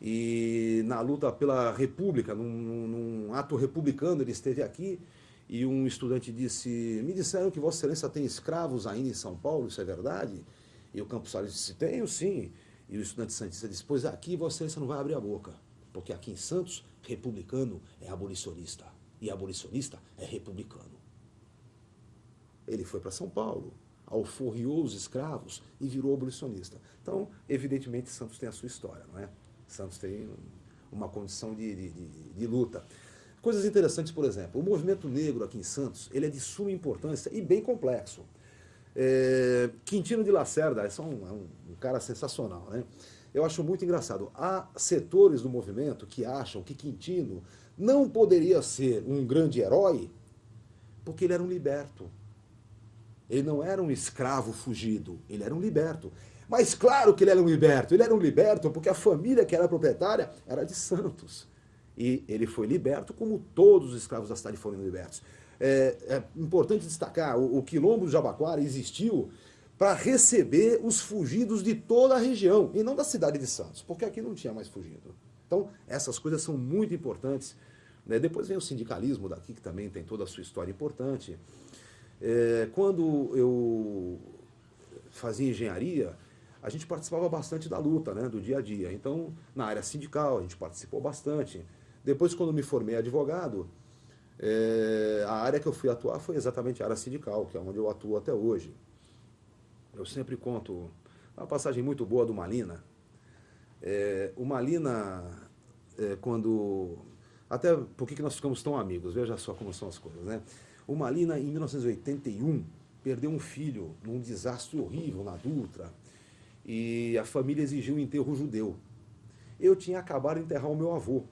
e na luta pela república, num ato republicano, ele esteve aqui, e um estudante disse: me disseram que Vossa Excelência tem escravos ainda em São Paulo, isso é verdade? E o Campos Salles disse: tenho sim. E o estudante santista disse: pois aqui Vossa Excelência não vai abrir a boca, porque aqui em Santos, republicano é abolicionista, e abolicionista é republicano. Ele foi para São Paulo, alforriou os escravos e virou abolicionista. Então, evidentemente, Santos tem a sua história, não é? Santos tem uma condição de luta. Coisas interessantes, por exemplo, o movimento negro aqui em Santos, ele é de suma importância e bem complexo. Quintino de Lacerda é um cara sensacional, né? Eu acho muito engraçado. Há setores do movimento que acham que Quintino não poderia ser um grande herói porque ele era um liberto. Ele não era um escravo fugido, ele era um liberto. Mas claro que ele era um liberto porque a família que era proprietária era de Santos. E ele foi liberto como todos os escravos da cidade foram libertos. É importante destacar, o Quilombo do Jabaquara existiu para receber os fugidos de toda a região, e não da cidade de Santos, porque aqui não tinha mais fugido. Então, essas coisas são muito importantes. Né? Depois vem o sindicalismo daqui, que também tem toda a sua história importante. Quando eu fazia engenharia, a gente participava bastante da luta, né, do dia a dia. Então, na área sindical, a gente participou bastante. Depois, quando me formei advogado, a área que eu fui atuar foi exatamente a área sindical, que é onde eu atuo até hoje. Eu sempre conto uma passagem muito boa do Malina. O Malina, quando... Até por que nós ficamos tão amigos? Veja só como são as coisas, né? O Malina, em 1981, perdeu um filho num desastre horrível na Dutra. E a família exigiu um enterro judeu. Eu tinha acabado de enterrar o meu avô.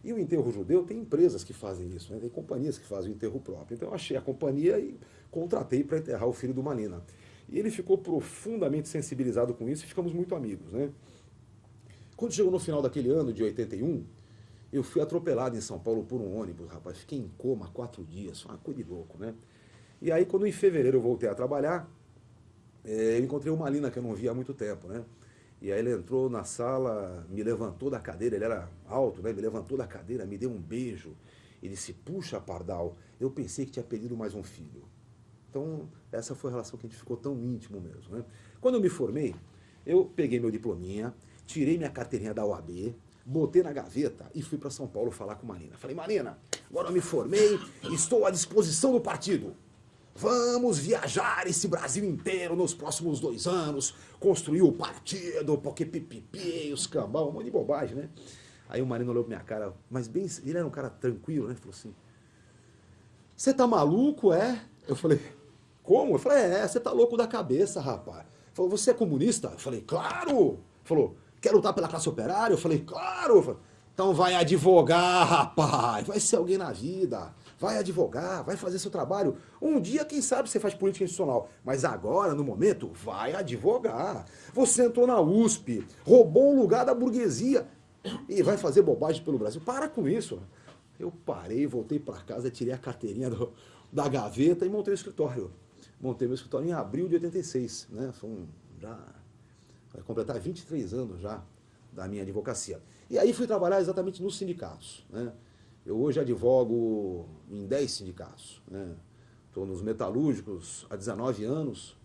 E o enterro judeu tem empresas que fazem isso, né? Tem companhias que fazem o enterro próprio. Então eu achei a companhia e contratei para enterrar o filho do Malina. E ele ficou profundamente sensibilizado com isso e ficamos muito amigos, né? Quando chegou no final daquele ano, de 81, eu fui atropelado em São Paulo por um ônibus, rapaz. Fiquei em coma 4 dias, uma coisa de louco, né? E aí, quando em fevereiro eu voltei a trabalhar, eu encontrei o Malina, que eu não via há muito tempo, né? E aí ele entrou na sala, me levantou da cadeira, ele era alto, né? Me levantou da cadeira, me deu um beijo e disse, puxa, Pardal, eu pensei que tinha perdido mais um filho. Então, essa foi a relação que a gente ficou tão íntimo mesmo, né? Quando eu me formei, eu peguei meu diplominha, tirei minha carteirinha da OAB, botei na gaveta e fui para São Paulo falar com Malina. Falei, Malina, agora eu me formei, estou à disposição do partido. Vamos viajar esse Brasil inteiro nos próximos 2 anos, construir o partido, porque pipipi, os cambão, um monte de bobagem, né? Aí o Malina olhou pra minha cara, mas bem, ele era um cara tranquilo, né? Falou assim, você tá maluco, é? Eu falei, como? Eu falei, você tá louco da cabeça, rapaz. Falou, você é comunista? Eu falei, claro! Falou, quer lutar pela classe operária? Eu falei, claro! Eu falei, então vai advogar, rapaz, vai ser alguém na vida, vai advogar, vai fazer seu trabalho. Um dia, quem sabe, você faz política institucional, mas agora, no momento, vai advogar. Você entrou na USP, roubou um lugar da burguesia e vai fazer bobagem pelo Brasil. Para com isso. Eu parei, voltei para casa, tirei a carteirinha da gaveta e montei o escritório. Montei meu escritório em abril de 86, né? Vai completar 23 anos já da minha advocacia. E aí fui trabalhar exatamente nos sindicatos, né? Eu hoje advogo em 10 sindicatos, né? Estou nos metalúrgicos há 19 anos,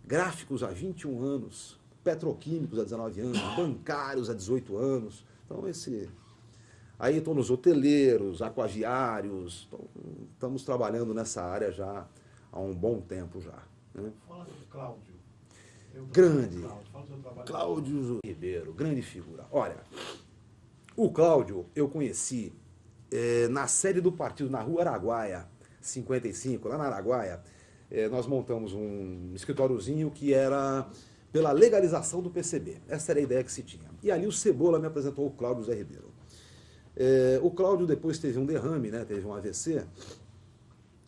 gráficos há 21 anos, petroquímicos há 19 anos, bancários há 18 anos. Então Aí estou nos hoteleiros, aquaviários, estamos trabalhando nessa área já há um bom tempo já. Né?
Fala do Cláudio.
Grande. Cláudio Ribeiro, grande figura. Olha, o Cláudio eu conheci na sede do partido, na Rua Araguaia, 55, lá na Araguaia, nós montamos um escritóriozinho que era pela legalização do PCB. Essa era a ideia que se tinha. E ali o Cebola me apresentou o Cláudio Zé Ribeiro. O Cláudio depois teve um derrame, né, teve um AVC,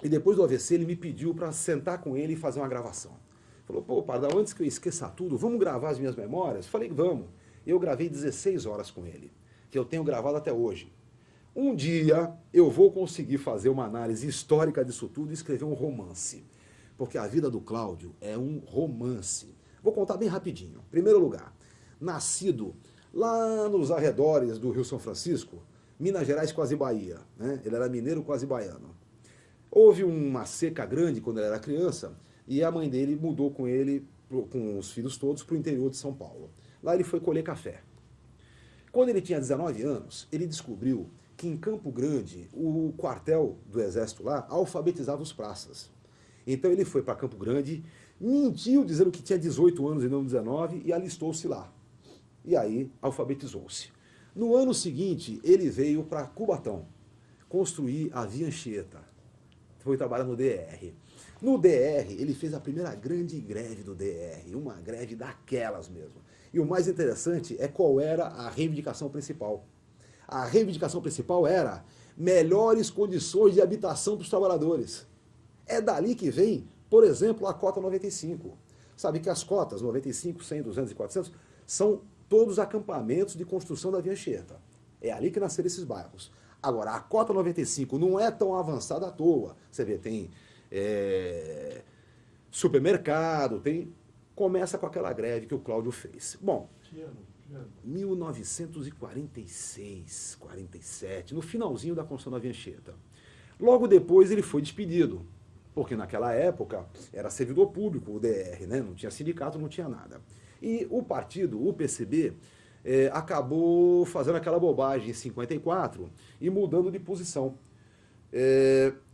e depois do AVC ele me pediu para sentar com ele e fazer uma gravação. Falou, pô, Pardal, antes que eu esqueça tudo, vamos gravar as minhas memórias? Falei, vamos. Eu gravei 16 horas com ele, que eu tenho gravado até hoje. Um dia eu vou conseguir fazer uma análise histórica disso tudo e escrever um romance, porque a vida do Cláudio é um romance. Vou contar bem rapidinho. Em primeiro lugar, nascido lá nos arredores do Rio São Francisco, Minas Gerais, quase Bahia, né? Ele era mineiro, quase baiano. Houve uma seca grande quando ele era criança e a mãe dele mudou com ele, com os filhos todos, para o interior de São Paulo. Lá ele foi colher café. Quando ele tinha 19 anos, ele descobriu que em Campo Grande, o quartel do exército lá alfabetizava os praças. Então ele foi para Campo Grande, mentiu dizendo que tinha 18 anos e não 19 e alistou-se lá. E aí alfabetizou-se. No ano seguinte, ele veio para Cubatão. construir a Via Anchieta. Foi trabalhar no DR. No DR, ele fez a primeira grande greve do DR, uma greve daquelas mesmo. E o mais interessante é qual era a reivindicação principal. A reivindicação principal era melhores condições de habitação para os trabalhadores. É dali que vem, por exemplo, a cota 95. Sabe que as cotas 95, 100, 200 e 400 são todos acampamentos de construção da Via Anchieta. É ali que nasceram esses bairros. Agora, a cota 95 não é tão avançada à toa. Você vê, tem supermercado, começa com aquela greve que o Cláudio fez. Bom, 1946, 47, no finalzinho da construção da Via Anchieta. Logo depois ele foi despedido, porque naquela época era servidor público o DR, né? Não tinha sindicato, não tinha nada. E o partido, o PCB, acabou fazendo aquela bobagem em 54 e mudando de posição.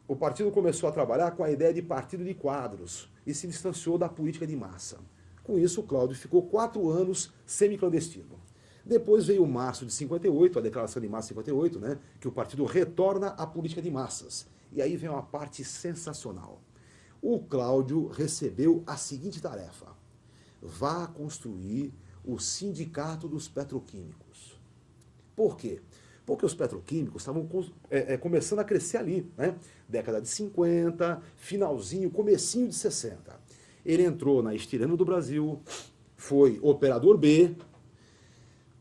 O partido começou a trabalhar com a ideia de partido de quadros e se distanciou da política de massa. Com isso, o Cláudio ficou 4 anos semi-clandestino. Depois veio março de 58, a declaração de março de 58, né, que o partido retorna à política de massas. E aí vem uma parte sensacional. O Cláudio recebeu a seguinte tarefa: vá construir o Sindicato dos Petroquímicos. Por quê? Porque os petroquímicos estavam começando a crescer ali, né? Década de 50, finalzinho, comecinho de 60. Ele entrou na Estireno do Brasil, foi operador B,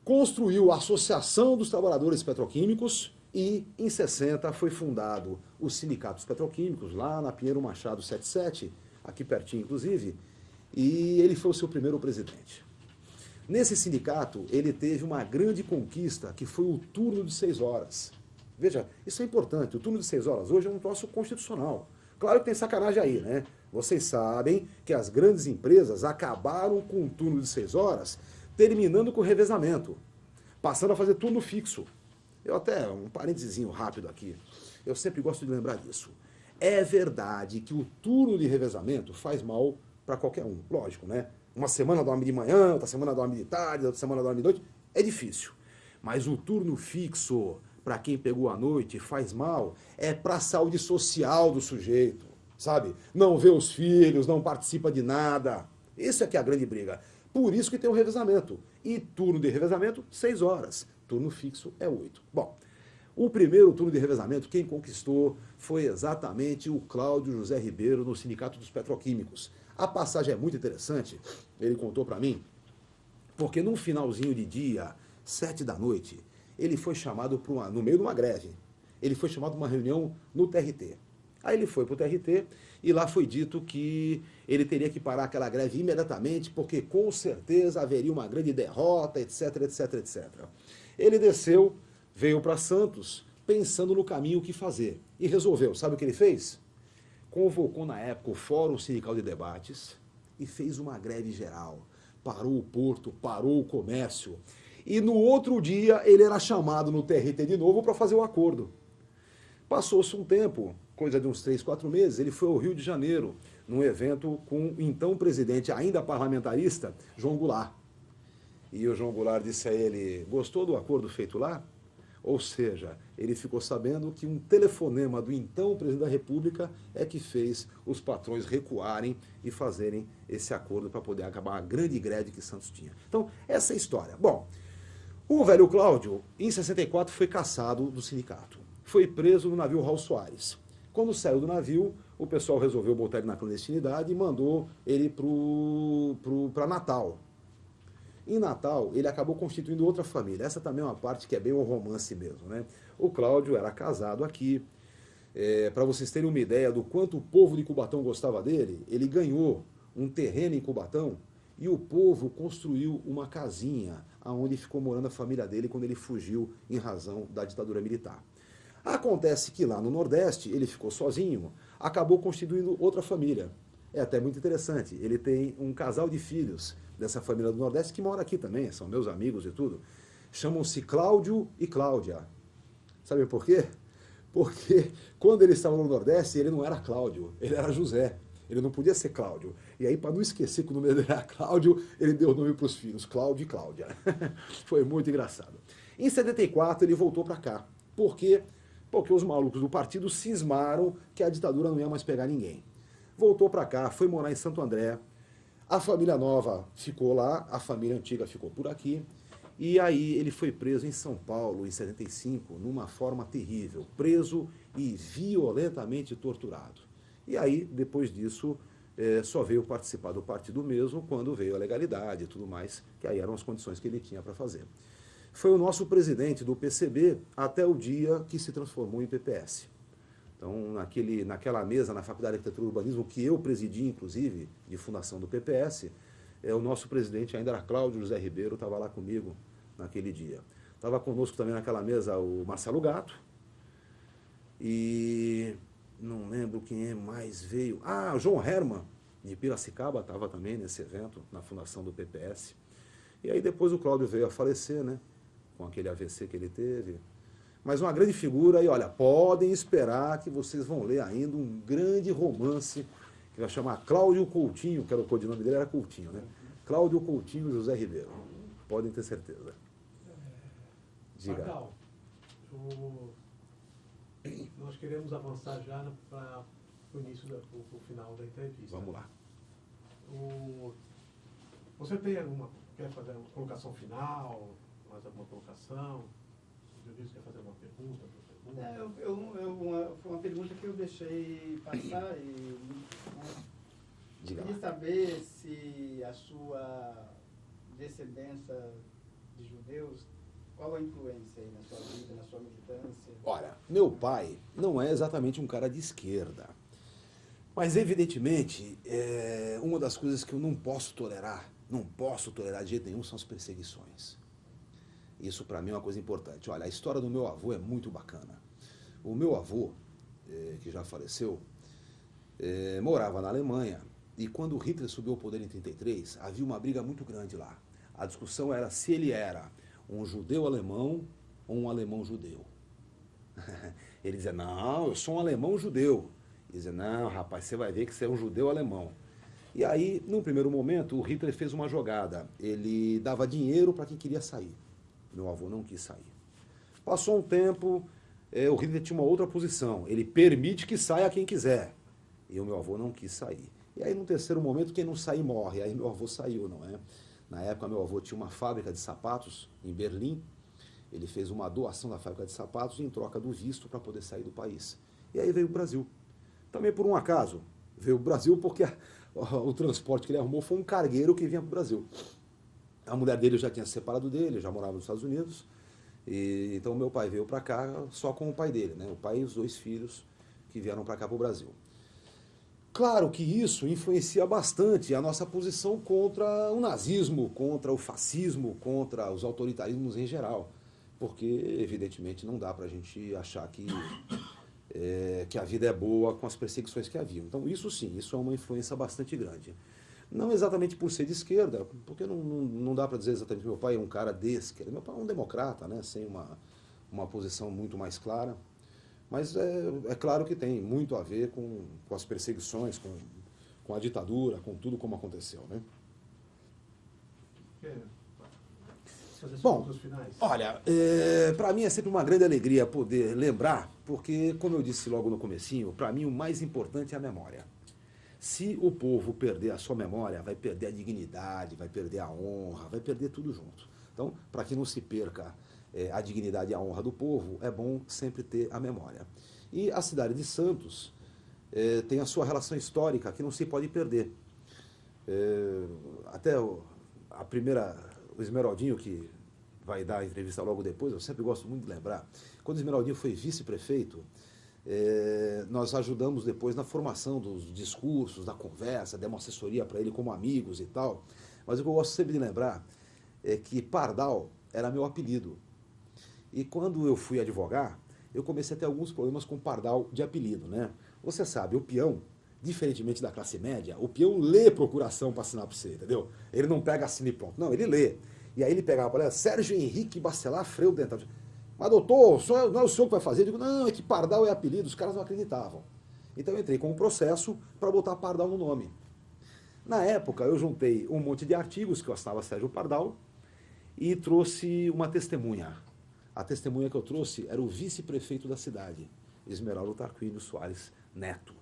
construiu a Associação dos Trabalhadores Petroquímicos e, em 60, foi fundado o Sindicato dos Petroquímicos, lá na Pinheiro Machado 77, aqui pertinho, inclusive, e ele foi o seu primeiro presidente. Nesse sindicato, ele teve uma grande conquista, que foi o turno de 6 horas. Veja, isso é importante, o turno de 6 horas hoje é um troço constitucional. Claro que tem sacanagem aí, né? Vocês sabem que as grandes empresas acabaram com o turno de 6 horas, terminando com o revezamento, passando a fazer turno fixo. Eu até, um parentezinho rápido aqui, eu sempre gosto de lembrar disso. É verdade que o turno de revezamento faz mal para qualquer um, lógico, né? Uma semana dorme de manhã, outra semana dorme de tarde, outra semana dorme de noite, é difícil. Mas o turno fixo, para quem pegou a noite, faz mal, é para a saúde social do sujeito, sabe? Não vê os filhos, não participa de nada. Isso é que é a grande briga. Por isso que tem o revezamento. E turno de revezamento, 6 horas. Turno fixo é 8. Bom, o primeiro turno de revezamento, quem conquistou foi exatamente o Cláudio José Ribeiro, no Sindicato dos Petroquímicos. A passagem é muito interessante, ele contou para mim, porque num finalzinho de dia, 7 da noite, ele foi chamado no meio de uma greve, ele foi chamado para uma reunião no TRT. Aí ele foi para o TRT e lá foi dito que ele teria que parar aquela greve imediatamente, porque com certeza haveria uma grande derrota, etc, etc, etc. Ele desceu, veio para Santos, pensando no caminho que fazer, e resolveu, sabe o que ele fez? Convocou na época o Fórum Sindical de Debates e fez uma greve geral. Parou o porto, parou o comércio. E no outro dia ele era chamado no TRT de novo para fazer o acordo. Passou-se um tempo, coisa de uns 3, 4 meses, ele foi ao Rio de Janeiro, num evento com o então presidente, ainda parlamentarista, João Goulart. E o João Goulart disse a ele: gostou do acordo feito lá? Ou seja, ele ficou sabendo que um telefonema do então presidente da República é que fez os patrões recuarem e fazerem esse acordo para poder acabar a grande greve que Santos tinha. Então, essa é a história. Bom, o velho Cláudio, em 64, foi cassado do sindicato. Foi preso no navio Raul Soares. Quando saiu do navio, o pessoal resolveu botar ele na clandestinidade e mandou ele para Natal. Em Natal, ele acabou constituindo outra família. Essa também é uma parte que é bem um romance mesmo, né? O Cláudio era casado aqui. Para vocês terem uma ideia do quanto o povo de Cubatão gostava dele, ele ganhou um terreno em Cubatão e o povo construiu uma casinha onde ficou morando a família dele quando ele fugiu em razão da ditadura militar. Acontece que lá no Nordeste ele ficou sozinho, acabou constituindo outra família. É até muito interessante, ele tem um casal de filhos dessa família do Nordeste que mora aqui também, são meus amigos e tudo. Chamam-se Cláudio e Cláudia. Sabe por quê? Porque quando ele estava no Nordeste, ele não era Cláudio, ele era José. Ele não podia ser Cláudio. E aí, para não esquecer que o nome dele era Cláudio, ele deu o nome para os filhos, Cláudio e Cláudia. Foi muito engraçado. Em 74, ele voltou para cá, porque porque os malucos do partido cismaram que a ditadura não ia mais pegar ninguém. Voltou para cá, foi morar em Santo André, a família nova ficou lá, a família antiga ficou por aqui, e aí ele foi preso em São Paulo, em 75, numa forma terrível, preso e violentamente torturado. E aí, depois disso, só veio participar do partido mesmo quando veio a legalidade e tudo mais, que aí eram as condições que ele tinha para fazer. Foi o nosso presidente do PCB até o dia que se transformou em PPS. Então, naquela mesa na Faculdade de Arquitetura e Urbanismo, que eu presidi, inclusive, de fundação do PPS, o nosso presidente ainda era Cláudio José Ribeiro, estava lá comigo naquele dia. Estava conosco também naquela mesa o Marcelo Gato, e não lembro quem mais veio. Ah, o João Herman, de Piracicaba, estava também nesse evento, na fundação do PPS. E aí depois o Cláudio veio a falecer, né, com aquele AVC que ele teve. Mas uma grande figura, e olha, podem esperar que vocês vão ler ainda um grande romance que vai chamar Cláudio Coutinho, que era o codinome dele, era Coutinho, né? Cláudio Coutinho José Ribeiro. Podem ter certeza. Diga.
Magal, nós queremos avançar já para o início, para o final da entrevista.
Vamos lá.
Você quer fazer uma colocação final, mais alguma colocação? O Dionísio quer fazer uma pergunta?
Foi uma pergunta que eu deixei passar e
Diga
queria
lá.
saber se a sua descendência de judeus, qual a influência aí na sua vida, na sua militância?
Olha, meu pai não é exatamente um cara de esquerda, mas evidentemente uma das coisas que eu não posso tolerar de jeito nenhum são as perseguições. Isso para mim é uma coisa importante. Olha, a história do meu avô é muito bacana. O meu avô, que já faleceu, morava na Alemanha, e quando o Hitler subiu ao poder em 1933, havia uma briga muito grande lá. A discussão era se ele era um judeu alemão ou um alemão judeu. Ele dizia, não, eu sou um alemão judeu. Ele dizia, não, rapaz, você vai ver que você é um judeu alemão. E aí, num primeiro momento, o Hitler fez uma jogada. Ele dava dinheiro para quem queria sair. Meu avô não quis sair. Passou um tempo, o Hitler tinha uma outra posição. Ele permite que saia quem quiser. E o meu avô não quis sair. E aí, num terceiro momento, quem não sair morre. Aí meu avô saiu, não é? Na época, meu avô tinha uma fábrica de sapatos em Berlim. Ele fez uma doação da fábrica de sapatos em troca do visto para poder sair do país. E aí veio o Brasil. Também por um acaso, veio o Brasil porque o transporte que ele arrumou foi um cargueiro que vinha para o Brasil. A mulher dele já tinha se separado dele, já morava nos Estados Unidos. E, então meu pai veio para cá só com o pai dele, né? O pai e os 2 filhos que vieram para cá para o Brasil. Claro que isso influencia bastante a nossa posição contra o nazismo, contra o fascismo, contra os autoritarismos em geral. Porque, evidentemente, não dá para a gente achar que a vida é boa com as perseguições que haviam. Então, isso sim, isso é uma influência bastante grande. Não exatamente por ser de esquerda, porque não dá para dizer exatamente que meu pai é um cara de esquerda. Meu pai é um democrata, né, sem uma posição muito mais clara. Mas é claro que tem muito a ver com as perseguições, com a ditadura, com tudo como aconteceu, né? Bom, olha, para mim é sempre uma grande alegria poder lembrar, porque, como eu disse logo no comecinho, para mim o mais importante é a memória. Se o povo perder a sua memória, vai perder a dignidade, vai perder a honra, vai perder tudo junto. Então, para que não se perca a dignidade e a honra do povo, é bom sempre ter a memória. E a cidade de Santos tem a sua relação histórica que não se pode perder. Até o Esmeraldinho, que vai dar a entrevista logo depois, eu sempre gosto muito de lembrar, quando o Esmeraldinho foi vice-prefeito, nós ajudamos depois na formação dos discursos, da conversa, demos assessoria para ele como amigos e tal, mas o que eu gosto sempre de lembrar é que Pardal era meu apelido. E quando eu fui advogar, eu comecei a ter alguns problemas com Pardal de apelido, né? Você sabe, o peão, diferentemente da classe média, o peão lê procuração para assinar para você, entendeu? Ele não pega, assina e pronto. Não, ele lê. E aí ele pegava para Sérgio Henrique Bacelar Freio Dental. Mas doutor, não é o senhor que vai fazer? Eu digo, não, é que Pardal é apelido, os caras não acreditavam. Então eu entrei com um processo para botar Pardal no nome. Na época eu juntei um monte de artigos que eu assinava Sérgio Pardal e trouxe uma testemunha. A testemunha que eu trouxe era o vice-prefeito da cidade, Esmeraldo Tarquínio Soares Neto.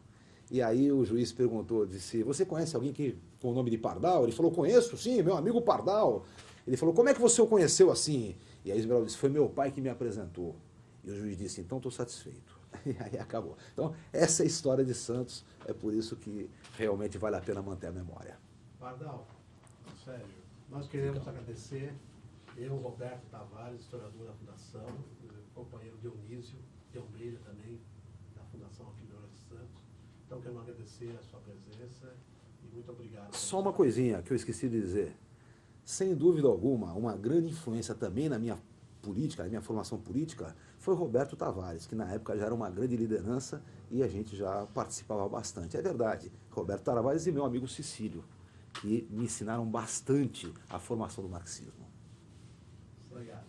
E aí o juiz perguntou, disse, você conhece alguém que, com o nome de Pardal? Ele falou, conheço, sim, meu amigo Pardal. Ele falou, como é que você o conheceu assim? E aí Esmeraldo disse, foi meu pai que me apresentou. E o juiz disse, então estou satisfeito. E aí acabou. Então, essa é a história de Santos, é por isso que realmente vale a pena manter a memória.
Pardal, sério, nós queremos agradecer, eu, Roberto Tavares, historiador da Fundação, companheiro Dionísio de Almeida também, da Fundação Arquidiocese de Santos. Então, quero agradecer a sua presença e muito obrigado.
Só uma coisinha que eu esqueci de dizer. Sem dúvida alguma, uma grande influência também na minha política, na minha formação política, foi Roberto Tavares, que na época já era uma grande liderança e a gente já participava bastante. É verdade, Roberto Tavares e meu amigo Cecílio, que me ensinaram bastante a formação do marxismo.
Obrigado.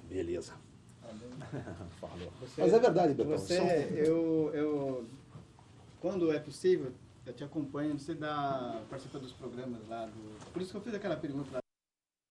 Beleza. Falou.
Você,
Mas é verdade, Betão.
Quando é possível, eu te acompanho, você participa dos programas lá. Por isso que eu fiz aquela pergunta lá.